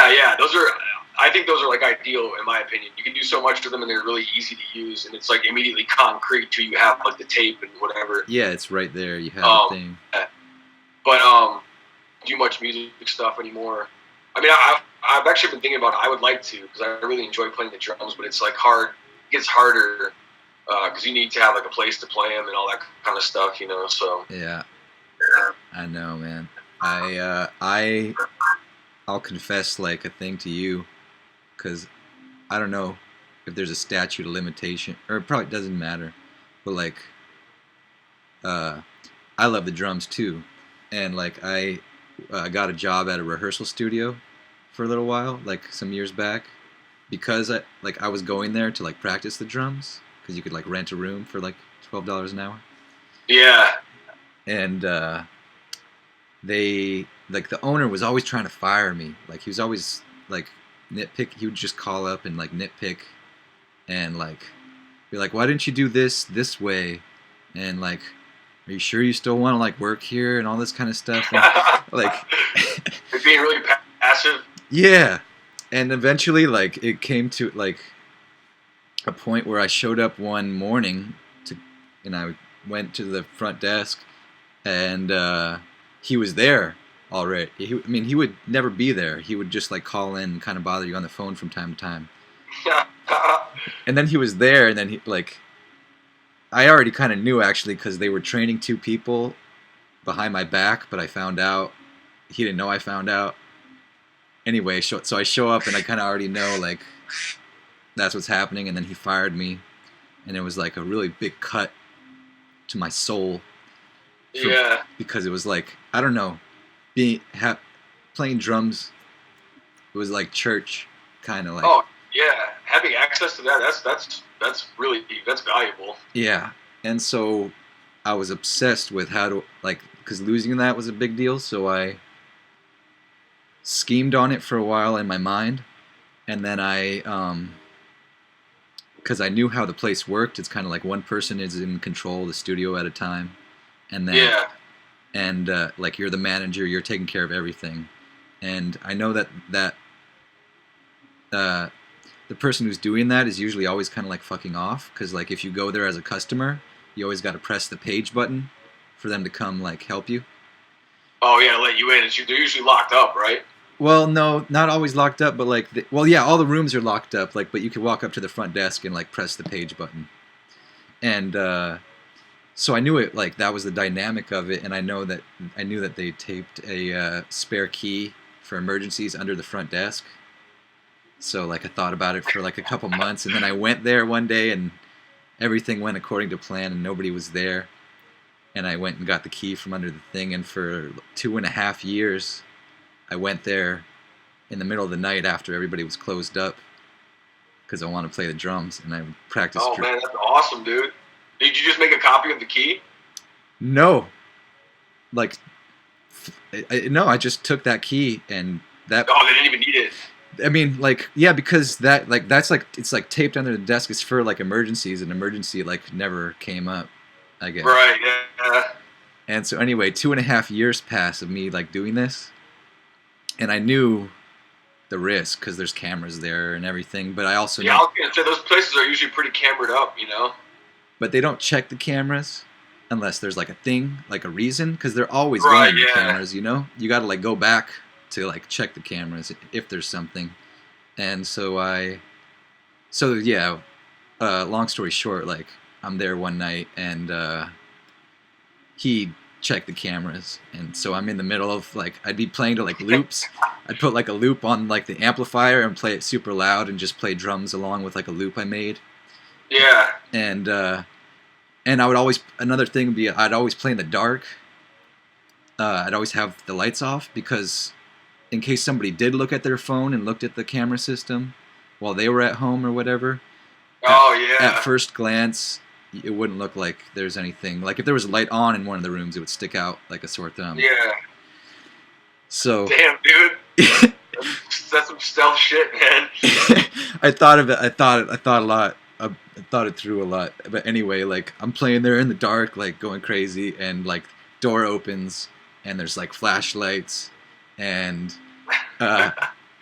I think those are like ideal in my opinion. You can do so much to them, and they're really easy to use, and it's like immediately concrete till you have like the tape and whatever. Yeah, it's right there. You have the thing. But do much music stuff anymore. I mean, I've actually been thinking about it. I would like to, because I really enjoy playing the drums, but it's like hard. It gets harder because you need to have like a place to play them and all that kind of stuff, So yeah. I know, man. I I'll confess like a thing to you, because I don't know if there's a statute of limitation, or it probably doesn't matter, but like I love the drums too, and like I got a job at a rehearsal studio for a little while, like some years back, because I was going there to like practice the drums, because you could like rent a room for like $12 an hour. Yeah. And they like the owner was always trying to fire me. Like he was always like nitpick. He would just call up and like nitpick, and like be like, "Why didn't you do this way?" And like, "Are you sure you still want to like work here?" and all this kind of stuff. And, like, they're being really passive. Yeah, and eventually, like, it came to like a point where I showed up one morning and I went to the front desk, and he was there already. He would never be there. He would just like call in and kind of bother you on the phone from time to time. And then he was there, and then he like, I already kind of knew actually, because they were training 2 people behind my back, but I found out he didn't know I found out. Anyway, so I show up and I kind of already know like that's what's happening, and then he fired me, and it was like a really big cut to my soul. Yeah. Because it was like, I don't know, playing drums, it was like church, kind of like. Oh yeah, having access to that's valuable. Yeah, and so I was obsessed with how to like, because losing that was a big deal, so I schemed on it for a while in my mind, and then because I knew how the place worked, it's kind of like one person is in control of the studio at a time, and then like you're the manager, you're taking care of everything, and I know that the person who's doing that is usually always kind of like fucking off, because like if you go there as a customer, you always got to press the page button for them to come like help you. Oh yeah, let you in. They're usually locked up, right? Well, no, not always locked up, but like, all the rooms are locked up, like, but you can walk up to the front desk and like press the page button. And so I knew it, like that was the dynamic of it, and I knew that they taped a spare key for emergencies under the front desk. So like I thought about it for like a couple months, and then I went there one day and everything went according to plan, and nobody was there. And I went and got the key from under the thing, and for 2.5 years, I went there in the middle of the night after everybody was closed up, because I wanted to play the drums, and I practiced. Oh man, that's awesome, dude. Did you just make a copy of the key? No. Like, no, I just took that key and that. Oh, they didn't even need it. I mean, like, yeah, because that, like, that's like, it's like taped under the desk. It's for like emergencies, and emergency like never came up, I guess. Right. Yeah. And so anyway, 2.5 years passed of me like doing this, and I knew the risk because there's cameras there and everything. But I also I was gonna say those places are usually pretty cambered up, you know. But they don't check the cameras unless there's like a thing, like a reason, because they're always running the cameras, you know. You got to like go back to like check the cameras if there's something. And so long story short, like I'm there one night, and he checked the cameras, and so I'm in the middle of like, I'd be playing to like loops. I'd put like a loop on like the amplifier and play it super loud and just play drums along with like a loop I made. Yeah. And I would always, another thing would be, I'd always play in the dark. I'd always have the lights off, because in case somebody did look at their phone and looked at the camera system while they were at home or whatever. At first glance, it wouldn't look like there's anything. Like if there was a light on in one of the rooms, it would stick out like a sore thumb. Yeah. So. Damn, dude. That's some stealth shit, man. I thought of it. I thought a lot. I thought it through a lot. But anyway, like I'm playing there in the dark, like going crazy, and like door opens and there's like flashlights, and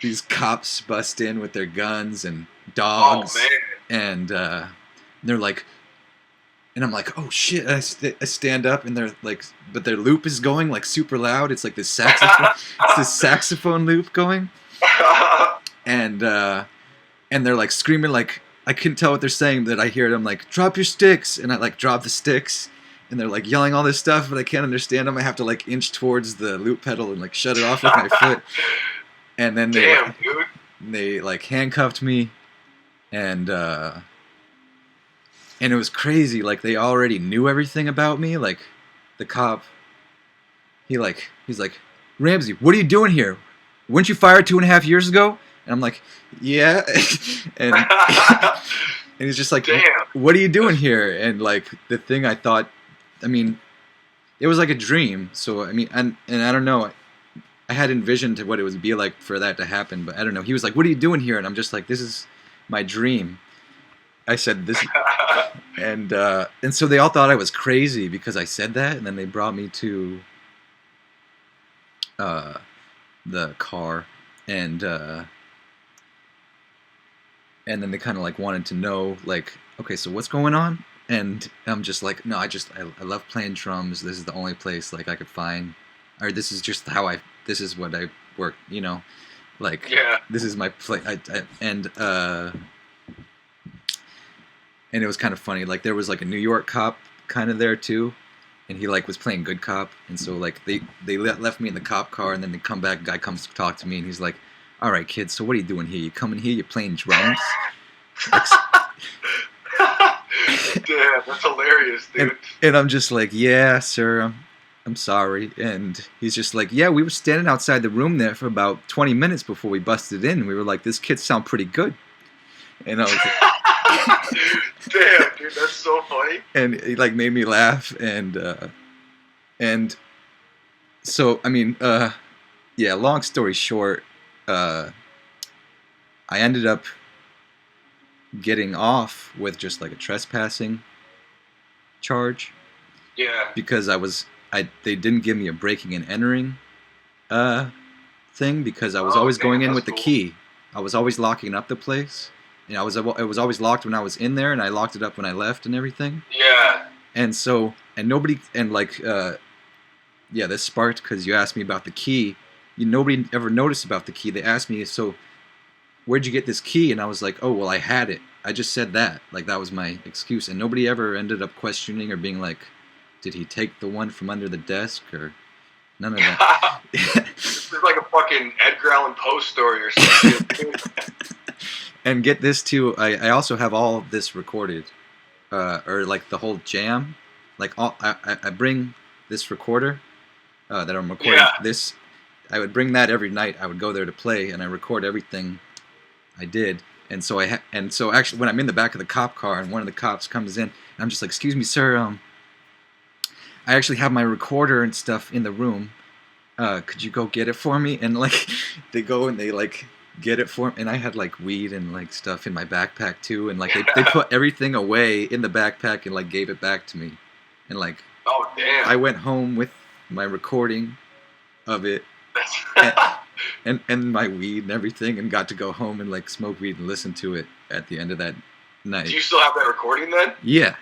these cops bust in with their guns and dogs. Oh, man. And they're like, and I'm like, oh shit! I stand up, and they're like, but their loop is going like super loud. It's like this saxophone. It's this saxophone loop going, and they're like screaming, like I couldn't tell what they're saying, but I hear them like, drop your sticks, and I like drop the sticks, and they're like yelling all this stuff, but I can't understand them. I have to like inch towards the loop pedal and like shut it off with my foot. And then damn, dude. They like handcuffed me, and it was crazy. Like they already knew everything about me. Like the cop, he's like, Ramsey, what are you doing here? Weren't you fired 2.5 years ago? And I'm like, yeah. and he's just like, damn, what are you doing here? And like the thing I thought, I mean, it was like a dream. So I mean, and I don't know. I had envisioned what it would be like for that to happen, but I don't know. He was like, what are you doing here? And I'm just like, this is my dream. I said this, and so they all thought I was crazy because I said that, and then they brought me to the car, and then they kind of like wanted to know, like, okay, so what's going on? And I'm just like, no, I love playing drums. This is the only place like I could find, or this is just how this is what I work, you know, like, yeah. This is my play. And it was kind of funny. Like there was like a New York cop kind of there too, and he like was playing good cop. And so like they left me in the cop car, and then they come back. Guy comes to talk to me, and he's like, "All right, kid. So what are you doing here? You coming here? You playing drums?" Damn, that's hilarious, dude. And I'm just like, "Yeah, sir. I'm sorry." And he's just like, "Yeah, we were standing outside the room there for about 20 minutes before we busted in. We were like, this kid sound pretty good." And I was like, damn, dude, that's so funny. And he like made me laugh, and so I mean, yeah. Long story short, I ended up getting off with just like a trespassing charge. Yeah. Because they didn't give me a breaking and entering thing, because I was always going in with the key. I was always locking up the place. You know, it was always locked when I was in there, and I locked it up when I left and everything. Yeah. And so, and nobody, and like, yeah, this sparked because you asked me about the key. Nobody ever noticed about the key. They asked me, so where'd you get this key? And I was like, oh, well, I had it. I just said that. Like, that was my excuse. And nobody ever ended up questioning or being like, did he take the one from under the desk, or none of that. It's like a fucking Edgar Allan Poe story or something. And get this too, I also have all of this recorded, or like the whole jam. Like I bring this recorder that I'm recording this. I would bring that every night. I would go there to play, and I record everything I did. And so so actually, when I'm in the back of the cop car, and one of the cops comes in, and I'm just like, "Excuse me, sir. I actually have my recorder and stuff in the room. Could you go get it for me?" And like, they go and they like get it for me. And I had like weed and like stuff in my backpack too. And like they put everything away in the backpack and like gave it back to me. And like, oh damn! I went home with my recording of it and my weed and everything, and got to go home and like smoke weed and listen to it at the end of that night. Do you still have that recording then? Yeah.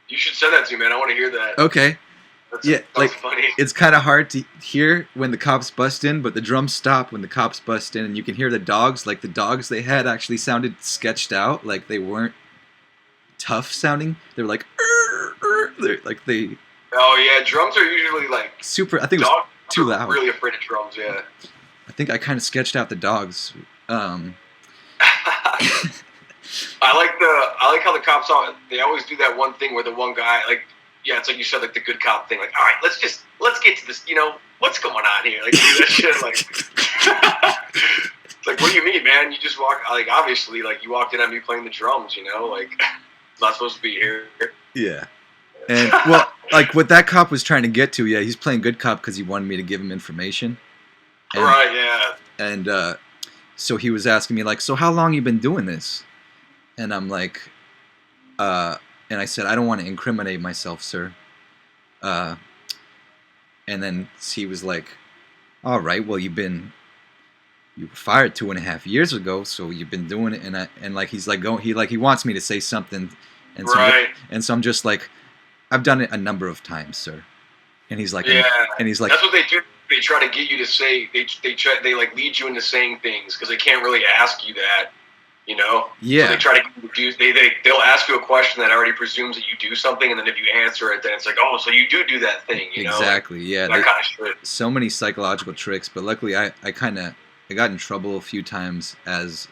You should send that to me, man. I want to hear that. Okay. That's like funny. It's kind of hard to hear when the cops bust in, but the drums stop when the cops bust in, and you can hear the dogs. Like the dogs they had actually sounded sketched out, like they weren't tough sounding. They're like, they're like they. Oh yeah, drums are usually like super. I think it was too loud. Really afraid of drums, yeah. I think I kind of sketched out the dogs. I like how the cops they always do that one thing where the one guy, like, yeah, it's like you said, like the good cop thing, like, all right, let's get to this, you know, what's going on here, like, do that shit, like, it's like, what do you mean, man? You just walk, like, obviously, like, you walked in on me playing the drums, you know, like, not supposed to be here. Yeah. And well, like what that cop was trying to get to, yeah, he's playing good cop because he wanted me to give him information. And, right, yeah. And so he was asking me like, so how long you been doing this? And I'm like, and I said, I don't want to incriminate myself, sir. And then he was like, all right, well, you were fired 2.5 years ago, so you've been doing it. And like he's like he wants me to say something, and so right. So I'm just like, I've done it a number of times, sir. And he's like, yeah, and he's like, that's what they do. They try to get you to say they like lead you into saying things because they can't really ask you that, you know. Yeah. So they try to get you to they'll ask you a question that already presumes that you do something, and then if you answer it, then it's like, oh, so you do that thing, you know. Exactly. Yeah. That kind of shit. So many psychological tricks, but luckily I kind of I got in trouble a few times as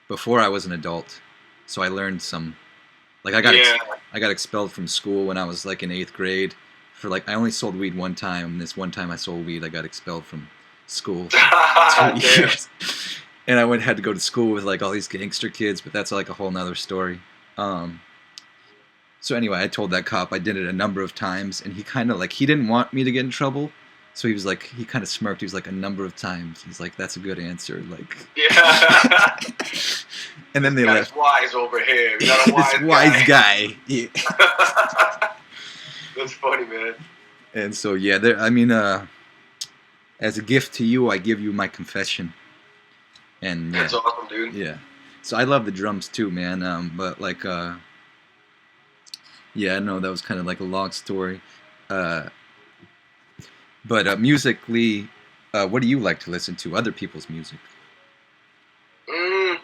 before I was an adult, so I learned some. Like I got expelled from school when I was like in 8th grade for like I only sold weed one time. And this one time I sold weed, I got expelled from school for 2 years. And I had to go to school with like all these gangster kids, but that's like a whole nother story. So anyway, I told that cop I did it a number of times, and he kind of like he didn't want me to get in trouble, so he was like he kind of smirked. He was like, a number of times. He's like, that's a good answer. Like yeah. And then they left. Wise over here. You got a wise, wise guy. Yeah. That's funny, man. And so yeah, there. I mean, as a gift to you, I give you my confession. And yeah, that's awesome, dude. Yeah. So I love the drums too, man. But like, yeah, I know that was kind of like a long story. But musically, what do you like to listen to? Other people's music? I've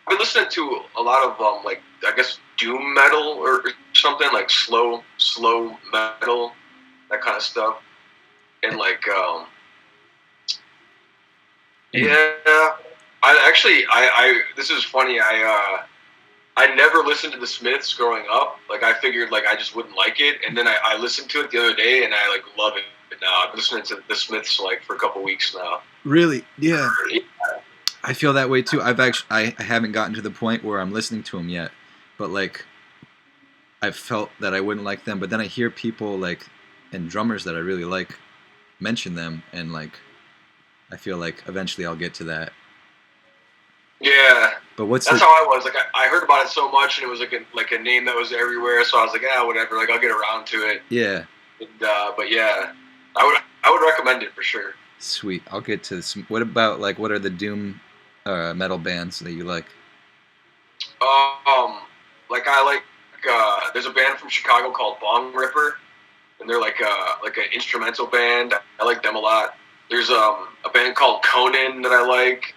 been listening to a lot of like I guess doom metal or something, like slow metal, that kind of stuff, and like yeah. I this is funny. I never listened to the Smiths growing up. Like I figured like I just wouldn't like it, and then I listened to it the other day, and I like love it now. I've been listening to the Smiths like for a couple weeks now. Really? Yeah. I feel that way too. I haven't gotten to the point where I'm listening to them yet, but like I've felt that I wouldn't like them, but then I hear people like and drummers that I really like mention them, and like I feel like eventually I'll get to that. Yeah, but that's how I was. Like I heard about it so much, and it was like a name that was everywhere. So I was like, whatever. Like I'll get around to it. Yeah. And, but yeah, I would recommend it for sure. Sweet. I'll get to this. What about like what are the doom metal bands that you like? Like I like. There's a band from Chicago called Bong Ripper, and they're like an instrumental band. I like them a lot. There's a band called Conan that I like.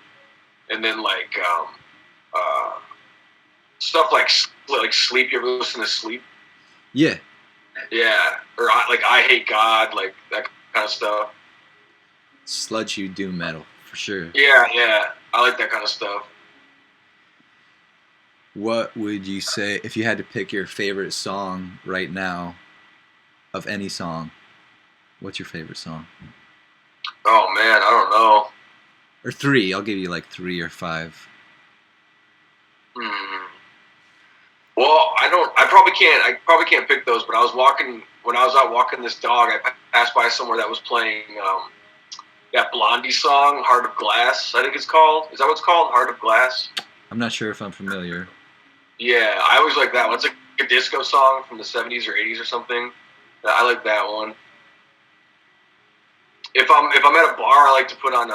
And then like stuff like Sleep. You ever listen to Sleep? Yeah. Yeah. Or like I Hate God, like that kind of stuff. Sludgy doom metal for sure. Yeah. I like that kind of stuff. What would you say if you had to pick your favorite song right now of any song? What's your favorite song? Oh man, I don't know. Or 3. I'll give you like 3 or 5. Well, I probably can't pick those. But when I was out walking this dog, I passed by somewhere that was playing that Blondie song, "Heart of Glass." I think it's called. Is that what it's called? "Heart of Glass." I'm not sure if I'm familiar. Yeah, I always like that one. It's like a disco song from the 70s or 80s or something. I like that one. If I'm at a bar, I like to put on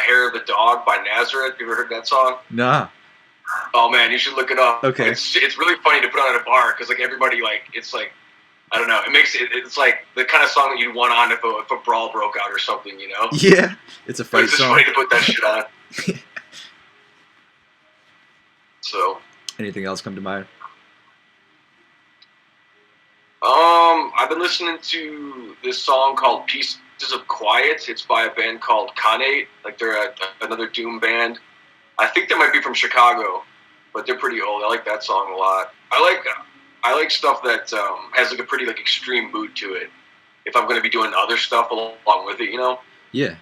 "Hair of the Dog" by Nazareth. You ever heard that song? Nah. Oh man, you should look it up. Okay. It's really funny to put on at a bar because like everybody like it's like I don't know. It's like the kind of song that you'd want on if a brawl broke out or something, you know? Yeah, it's a fight it's song. It's just funny to put that shit on. So. Anything else come to mind? I've been listening to this song called "Pieces of Quiet." It's by a band called Khanate. Like they're another doom band. I think they might be from Chicago, but they're pretty old. I like that song a lot. I like stuff that has like a pretty like extreme mood to it. If I'm going to be doing other stuff along with it, you know. Yeah.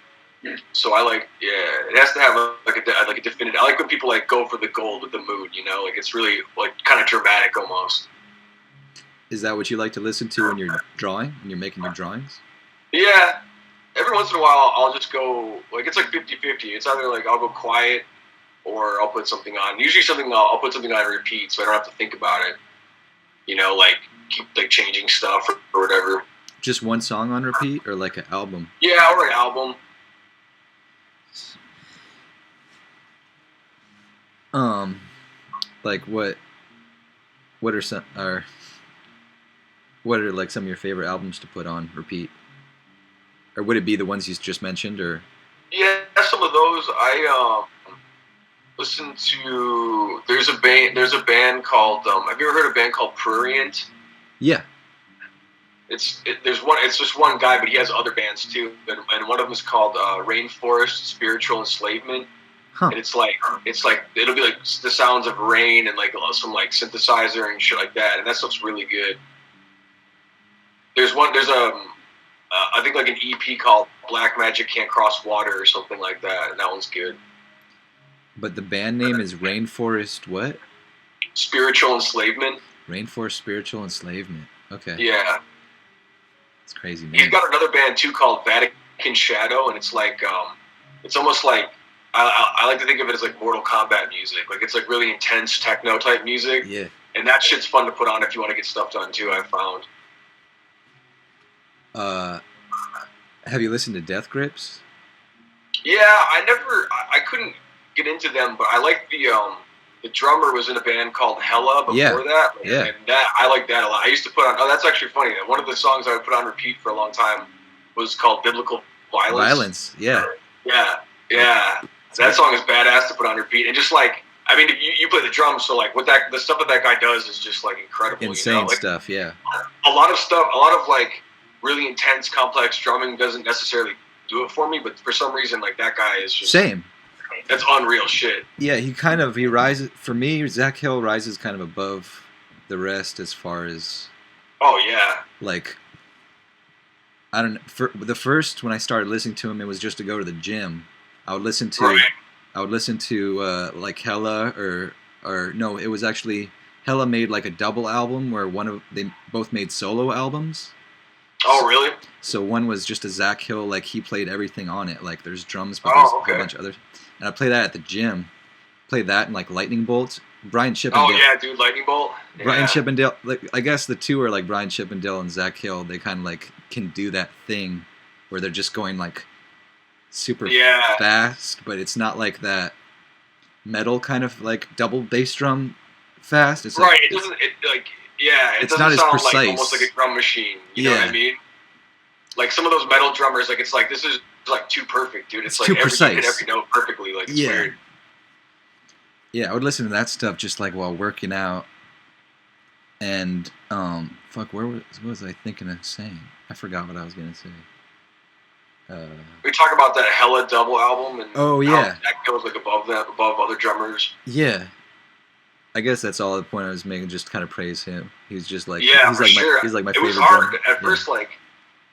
So I like, it has to have a definitive. I like when people like go for the gold with the mood, you know, like it's really like kind of dramatic almost. Is that what you like to listen to when you're drawing, when you're making your drawings? Yeah. Every once in a while, I'll just go, like, it's like 50-50. It's either like I'll go quiet or I'll put something on. Usually I'll put something on repeat so I don't have to think about it. You know, like keep like changing stuff or whatever. Just one song on repeat or like an album? Yeah, or an album. Like what are like some of your favorite albums to put on repeat? Or would it be the ones you just mentioned, or? Yeah, some of those I listen to. There's a band called. Have you ever heard of a band called Prurient? Yeah. It's just one guy, but he has other bands too, and one of them is called Rainforest Spiritual Enslavement. Huh. And it's like it'll be like the sounds of rain and like some like synthesizer and shit like that, and that stuff's really good. There's I think like an EP called Black Magic Can't Cross Water or something like that, and that one's good. But the band name is Rainforest what? Spiritual Enslavement. Rainforest Spiritual Enslavement. Okay. Yeah. It's crazy, man. He's got another band too called Vatican Shadow, and it's like it's almost like I like to think of it as like Mortal Kombat music. Like it's like really intense techno type music. Yeah. And that shit's fun to put on if you want to get stuff done too, I've found. Have you listened to Death Grips? Yeah, I couldn't get into them, but I like the drummer was in a band called Hella before that. Yeah. And that I like that a lot. I used to put on that's actually funny. One of the songs I would put on repeat for a long time was called Biblical Violence. Yeah. Yeah. Yeah. That song is badass to put on repeat. And just like I mean, you play the drums, so like the stuff that guy does is just like incredible. Insane like, stuff, yeah. A lot of like really intense, complex drumming doesn't necessarily do it for me, but for some reason, like that guy is just same. That's unreal shit. Yeah, he rises for me. Zach Hill rises kind of above the rest as far as. Oh yeah. Like, I don't know. For the first when I started listening to him, it was just to go to the gym. I would listen to like Hella or no, it was actually Hella made like a double album where they both made solo albums. Oh, really? So one was just a Zach Hill, like he played everything on it. Like there's drums, but there's a whole bunch of others. And I play that at the gym. Play that and like Lightning Bolt. Brian Chippendale. Oh yeah, dude, Lightning Bolt. Yeah. Brian Chippendale. Like I guess the two are like Brian Chippendale and Zach Hill. They kind of like can do that thing where they're just going like super fast, but it's not like that metal kind of like double bass drum fast. It's right. Like, it doesn't. It like. Yeah, it it's doesn't not sound as precise. like almost like a drum machine. You know what I mean? Like some of those metal drummers, like it's like this is like too perfect, dude. It's like too precise. You hit every note perfectly. Like it's weird. Yeah, I would listen to that stuff just like while working out. And what was I thinking of saying? I forgot what I was gonna say. We talk about that Hella double album and how Zach Hill was like above other drummers. Yeah. I guess that's all the point I was making, just kind of praise him. He's just like, yeah, he's like sure. He's like my it favorite was hard drummer. at first, like,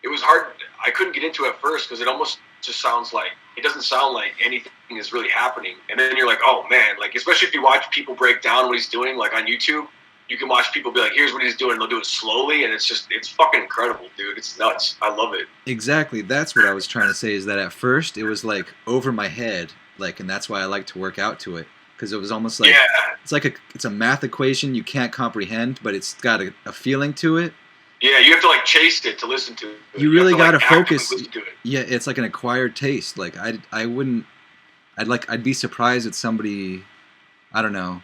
it was hard. I couldn't get into it at first because it almost just sounds like, it doesn't sound like anything is really happening. And then you're like, oh man, like, especially if you watch people break down what he's doing, like on YouTube, you can watch people be like, here's what he's doing, and they'll do it slowly, and it's fucking incredible, dude. It's nuts. I love it. Exactly. That's what I was trying to say, is that at first it was like over my head, like, and that's why I like to work out to it. Because it was almost like it's a math equation you can't comprehend, but it's got a feeling to it. Yeah, you have to like chase it to listen to it. You really got to like, focus. To it. Yeah, it's like an acquired taste. Like I'd be surprised at somebody, I don't know,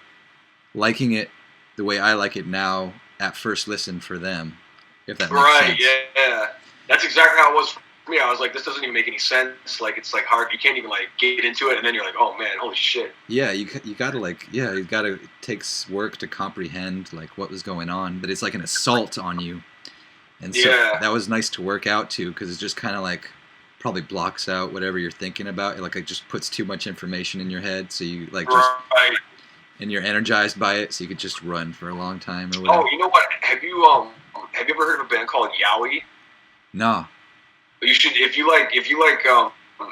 liking it the way I like it now at first listen for them. If that makes sense. Right. Yeah. That's exactly how it was. I was like, this doesn't even make any sense. Like, it's like hard. You can't even like get into it, and then you're like, oh man, holy shit. Yeah, you gotta it takes work to comprehend like what was going on, but it's like an assault on you, and so that was nice to work out to, because it's just kind of like probably blocks out whatever you're thinking about. Like it just puts too much information in your head, so you like just and you're energized by it, so you could just run for a long time or whatever. Oh, you know what? Have you ever heard of a band called Yowie? No. You should, if you like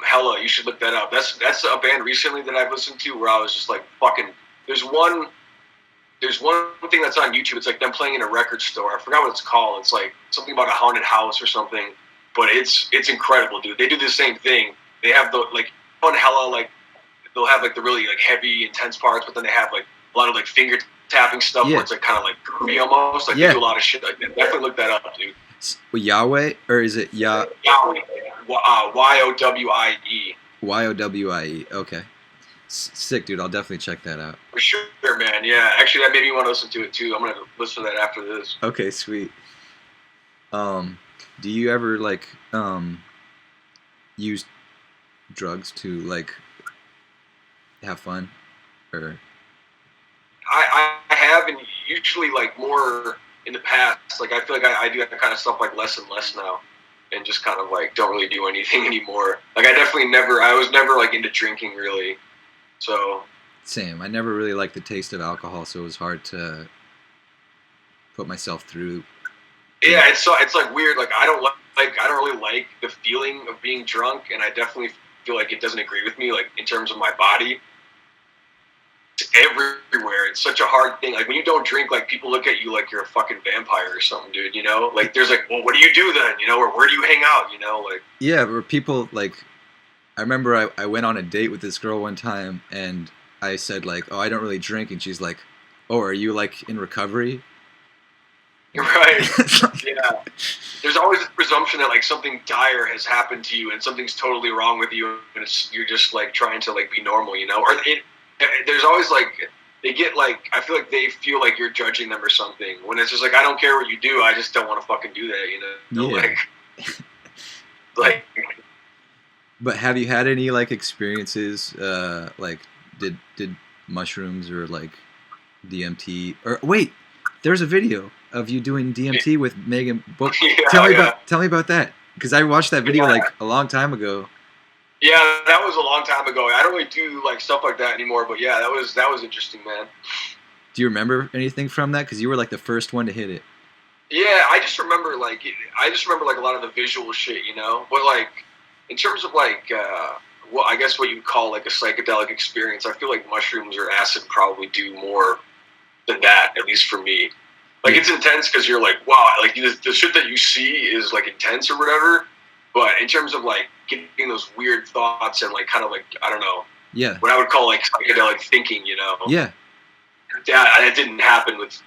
Hella, you should look that up. That's a band recently that I've listened to where I was just like fucking. There's one thing that's on YouTube. It's like them playing in a record store. I forgot what it's called. It's like something about a haunted house or something. But it's incredible, dude. They do the same thing. They have the like on Hella, like they'll have like the really like heavy, intense parts, but then they have like a lot of like finger tapping stuff where it's like kind of like groovy almost. Like they do a lot of shit like that. Definitely look that up, dude. Yahweh, or is it Yowie? Yowie. Yowie. Okay. Sick, dude. I'll definitely check that out. For sure, man. Yeah. Actually, that made me want to listen to it too. I'm gonna listen to that after this. Okay, sweet. Do you ever like use drugs to like have fun, or? I have, and usually like more in the past. Like I feel like I do that kind of stuff like less and less now, and just kind of like don't really do anything anymore. Like I was never like into drinking really. So same. I never really liked the taste of alcohol, so it was hard to put myself through. Yeah, it's like weird. Like I don't really like the feeling of being drunk, and I definitely feel like it doesn't agree with me. Like in terms of my body, it's everywhere. It's such a hard thing. Like when you don't drink, like people look at you like you're a fucking vampire or something, dude. You know, like there's like, well, what do you do then? You know, or where do you hang out? You know, like yeah, where people like. I remember I went on a date with this girl one time, and I said like, "Oh, I don't really drink," and she's like, "Oh, are you like in recovery?" Right. Yeah. There's always this presumption that like something dire has happened to you and something's totally wrong with you, and you're just like trying to like be normal, you know? Or there's always like they get like I feel like they feel like you're judging them or something. When it's just like I don't care what you do, I just don't want to fucking do that, you know? Yeah. Like. But have you had any like experiences? Like did mushrooms or like DMT or wait? There's a video of you doing DMT with Megan Book. Yeah, tell me about that, because I watched that video like a long time ago. Yeah, that was a long time ago. I don't really do like stuff like that anymore, but yeah, that was interesting, man. Do you remember anything from that? Because you were like the first one to hit it. Yeah, I just remember like a lot of the visual shit, you know. But like in terms of like well, I guess what you call like a psychedelic experience, I feel like mushrooms or acid probably do more than that, at least for me. Like it's intense because you're like, wow, like the shit that you see is like intense or whatever. But in terms of like getting those weird thoughts and like kind of like I don't know, yeah, what I would call like psychedelic thinking, you know, yeah, that didn't happen with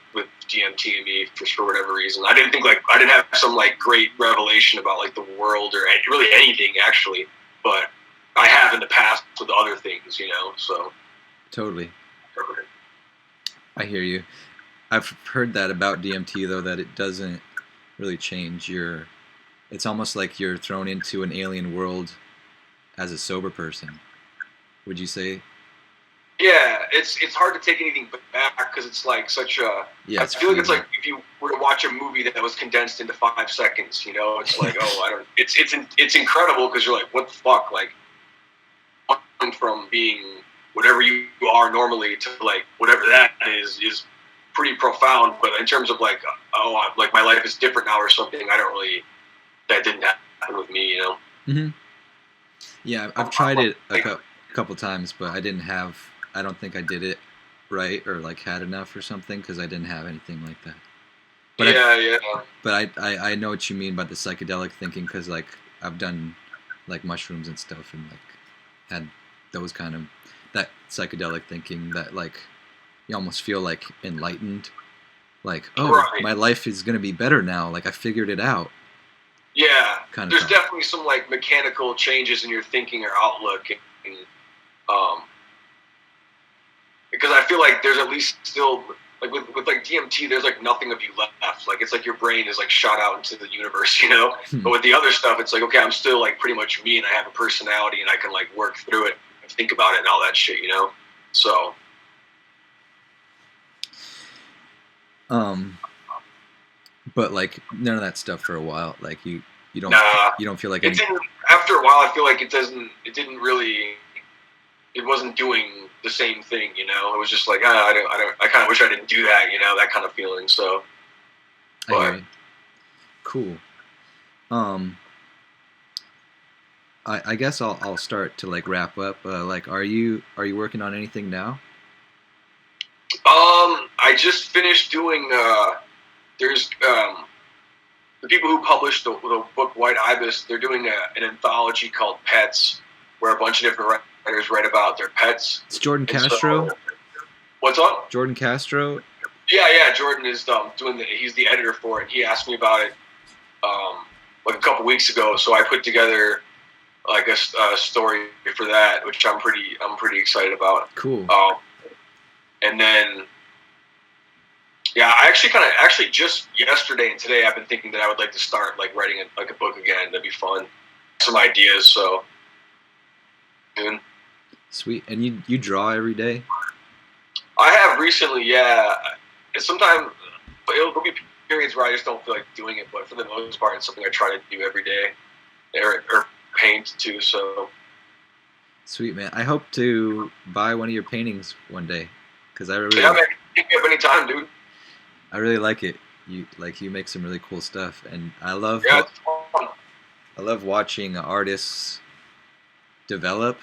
DMT and me for whatever reason. I didn't have some like great revelation about like the world or really anything actually, but I have in the past with other things, you know. So totally. I hear you. I've heard that about DMT though, that it doesn't really change your. It's almost like you're thrown into an alien world as a sober person. Would you say? Yeah, it's hard to take anything back because it's like such a. Yeah, I feel like it's like if you were to watch a movie that was condensed into 5 seconds. You know, it's like oh, I don't. It's incredible because you're like, what the fuck, like, from being whatever you are normally to like whatever that is pretty profound. But in terms of like, oh, like my life is different now or something, I don't really. That didn't happen with me, you know. Mm-hmm. Yeah, I've tried it a couple times, but I don't think I did it right or like had enough or something because I didn't have anything like that. But yeah. But I know what you mean by the psychedelic thinking because like I've done like mushrooms and stuff and like had those kind of that psychedelic thinking that like you almost feel like enlightened, like oh right. My life is gonna be better now, like I figured it out. Yeah, there's definitely some like mechanical changes in your thinking or outlook, and, because I feel like there's at least still like with like DMT, there's like nothing of you left. Like it's like your brain is like shot out into the universe, you know. But with the other stuff, it's like okay, I'm still like pretty much me, and I have a personality, and I can like work through it, and think about it, and all that shit, you know. So. But like none of that stuff for a while. Like you don't feel like after a while. I feel like it wasn't doing the same thing. You know, it was just like I kind of wish I didn't do that. You know, that kind of feeling. So, cool. I guess I'll start to like wrap up. Like, are you working on anything now? I just finished doing. There's the people who published the book White Ibis. They're doing an anthology called Pets, where a bunch of different writers write about their pets. It's Jordan Castro. So, what's up? Jordan Castro. Yeah. Jordan is he's the editor for it. He asked me about it like a couple weeks ago, so I put together like a story for that, which I'm pretty excited about. Cool. And then. Yeah, I actually just yesterday and today I've been thinking that I would like to start like writing a book again. That'd be fun. Some ideas, so. Sweet. And you draw every day? I have recently, yeah. Sometimes it'll be periods where I just don't feel like doing it, but for the most part, it's something I try to do every day, or paint too. So sweet, man. I hope to buy one of your paintings one day, because I really man, pick me up anytime, dude. I really like it. You make some really cool stuff, and I love it's fun. I love watching artists develop,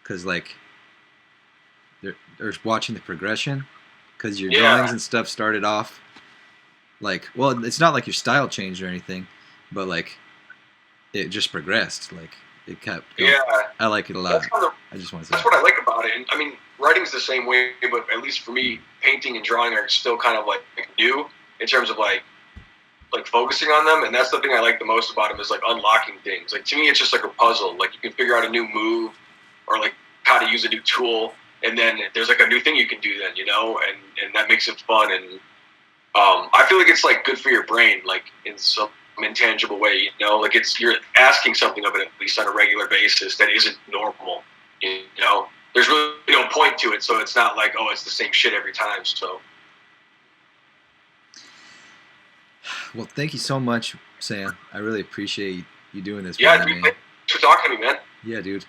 because like they're watching the progression, because your drawings and stuff started off like, well, it's not like your style changed or anything, but like it just progressed, like it kept going. I like it a lot. I just want to say that's what I like about it. And I mean, writing's the same way, but at least for me, painting and drawing are still kind of like new in terms of like focusing on them. And that's the thing I like the most about them, is like unlocking things. Like to me, it's just like a puzzle. Like you can figure out a new move, or like how to use a new tool, and then there's like a new thing you can do then, and that makes it fun. And I feel like it's like good for your brain, like in some intangible way, like you're asking something of it, at least on a regular basis, that isn't normal. There's really no point to it, so it's not like, oh, it's the same shit every time. So well, thank you so much, Sam. I really appreciate you doing this. Yeah, dude, thanks for talking to me, man. Yeah, dude.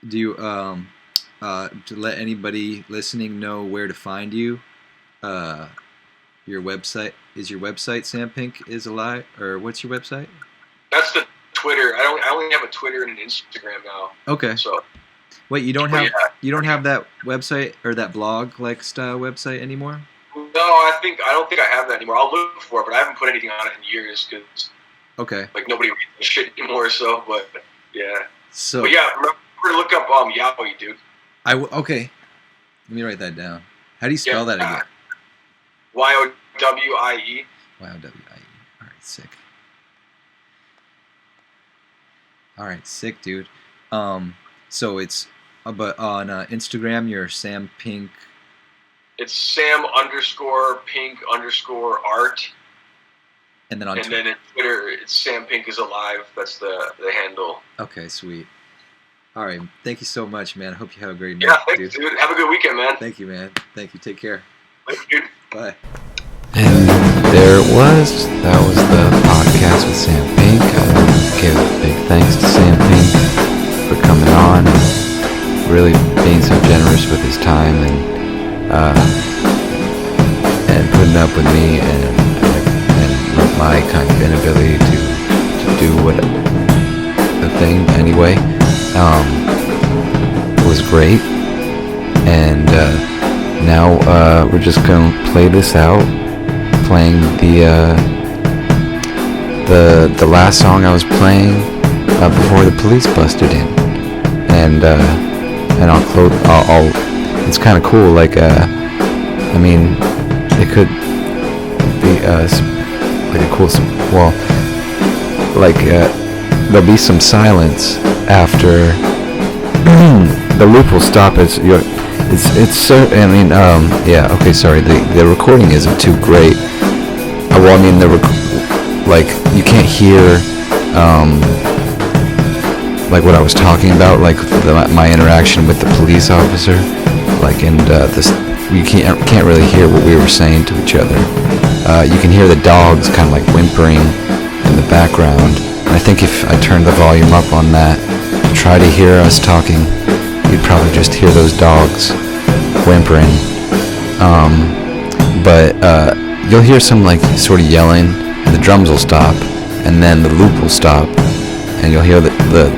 Do you to let anybody listening know where to find you? Your website, is your website Sam Pink is alive, or what's your website? That's the Twitter. I only have a Twitter and an Instagram now. Okay. So wait, you don't have that website or that blog like style website anymore? No, I don't think I have that anymore. I'll look for it, but I haven't put anything on it in years because like nobody reads the shit anymore. So, but yeah. So but yeah, remember to look up Yowie, dude. Okay. Let me write that down. How do you spell that again? Yowie. Yowie. All right, sick. All right, sick, dude. So it's but on Instagram you're Sam Pink. It's Sam_Pink_art. And then on then in Twitter it's Sam Pink is alive. That's the handle. Okay, sweet. All right, thank you so much, man. I hope you have a great night. Yeah, thanks, dude. Have a good weekend, man. Thank you, man. Thank you. Take care. Thanks, dude. Bye. And there it was. That was the podcast with Sam Pink. I give big thanks to Sam Pink for coming on and really being so generous with his time and putting up with me and my kind of inability to do what the thing anyway. It was great, and now we're just gonna play this out, playing the last song I was playing before the police busted in, and I'll close. It's kind of cool. Like I mean, it could be like a cool. Well, like there'll be some silence after the loop will stop. It's so. I mean, yeah. Okay, sorry. The recording isn't too great. Well, I mean, like you can't hear like what I was talking about, like my interaction with the police officer, like, and this you can't really hear what we were saying to each other. You can hear the dogs kind of like whimpering in the background. And I think if I turned the volume up on that to try to hear us talking, you'd probably just hear those dogs whimpering. But you'll hear some like sort of yelling, and the drums will stop, and then the loop will stop, and you'll hear the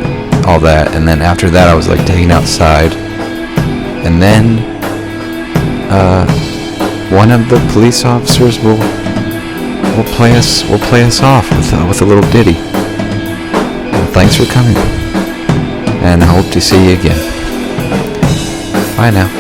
all that. And then after that, I was like taken outside, and then one of the police officers will play us off with a little ditty. Well, thanks for coming, and I hope to see you again. Bye now.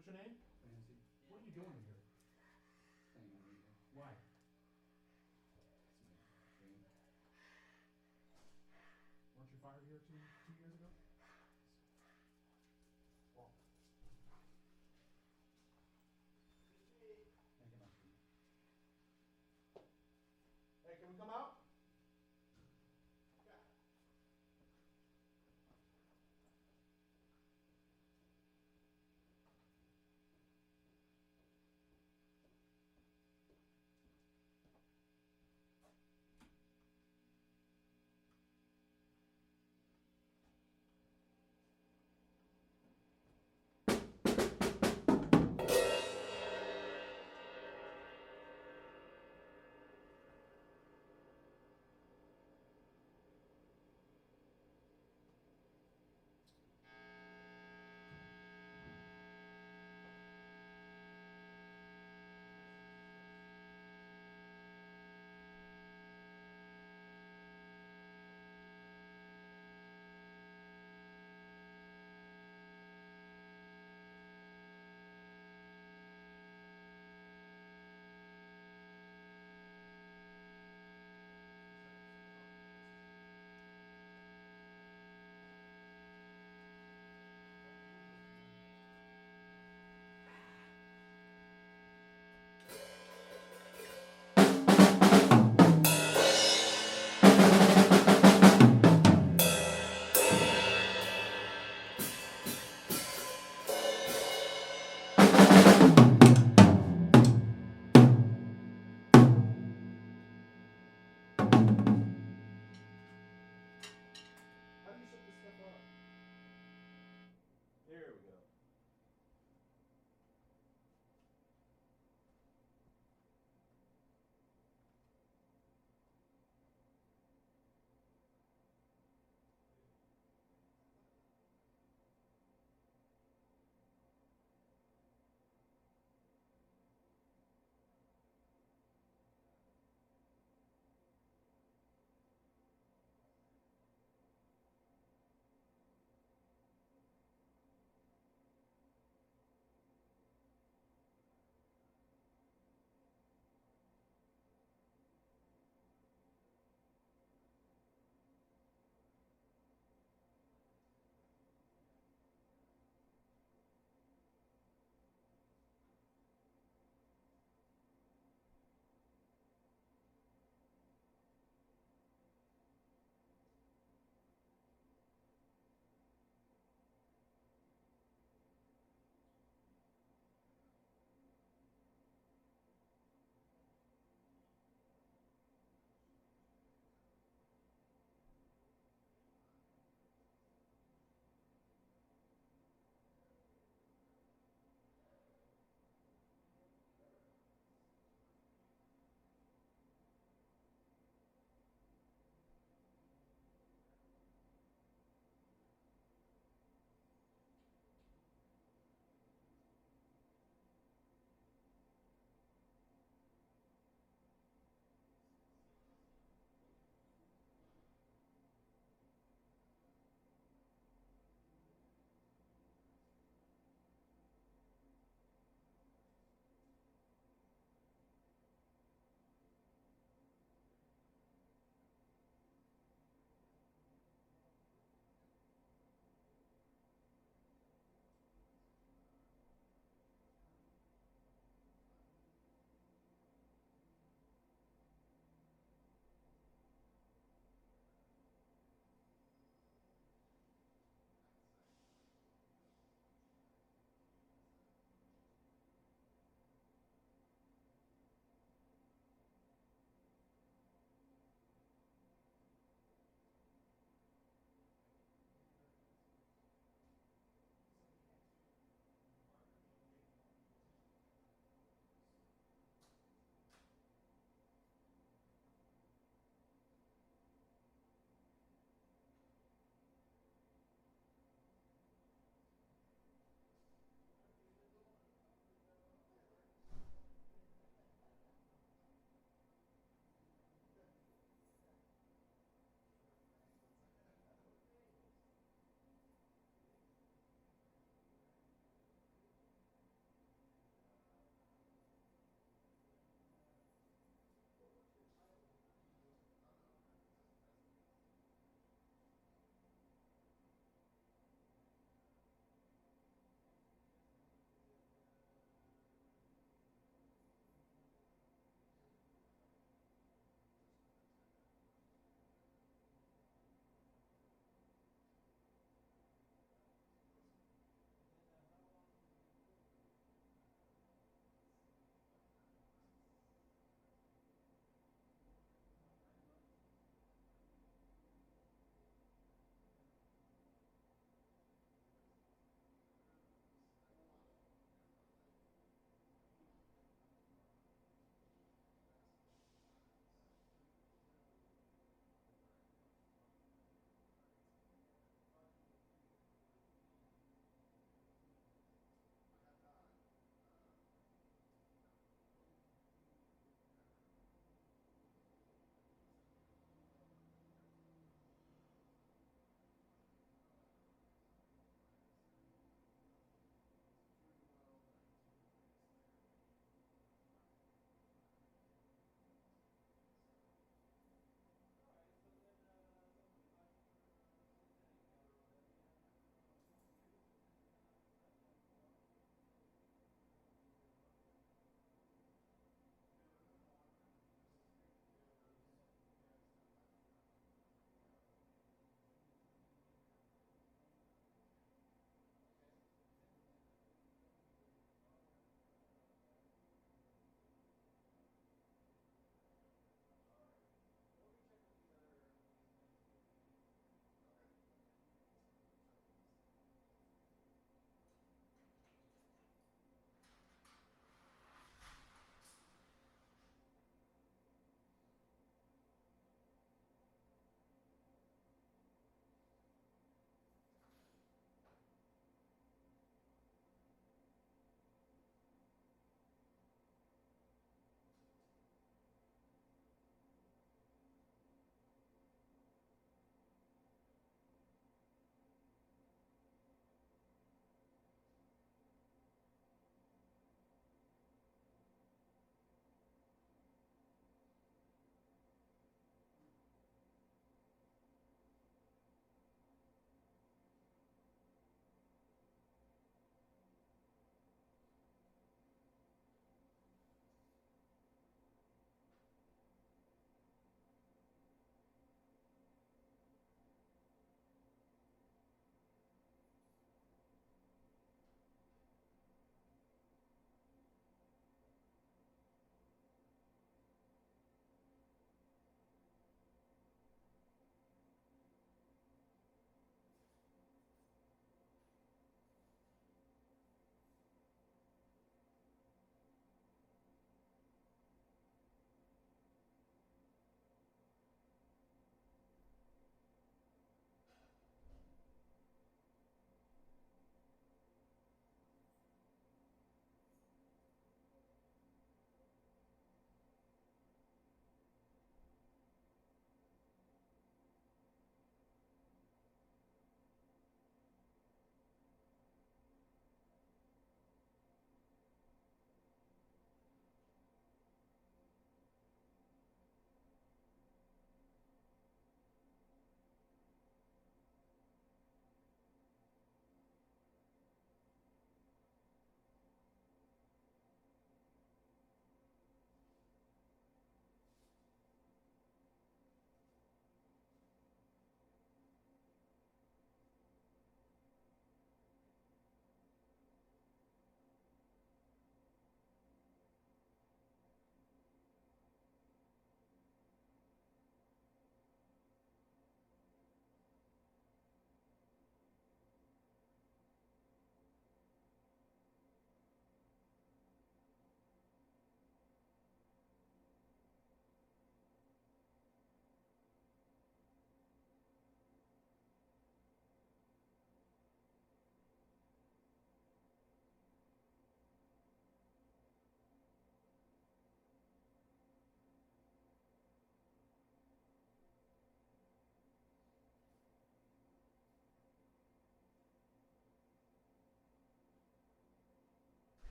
What's your name? Nancy. What are you doing here? Hang on, you go. Why? That's my dream. Weren't you fired here two years ago?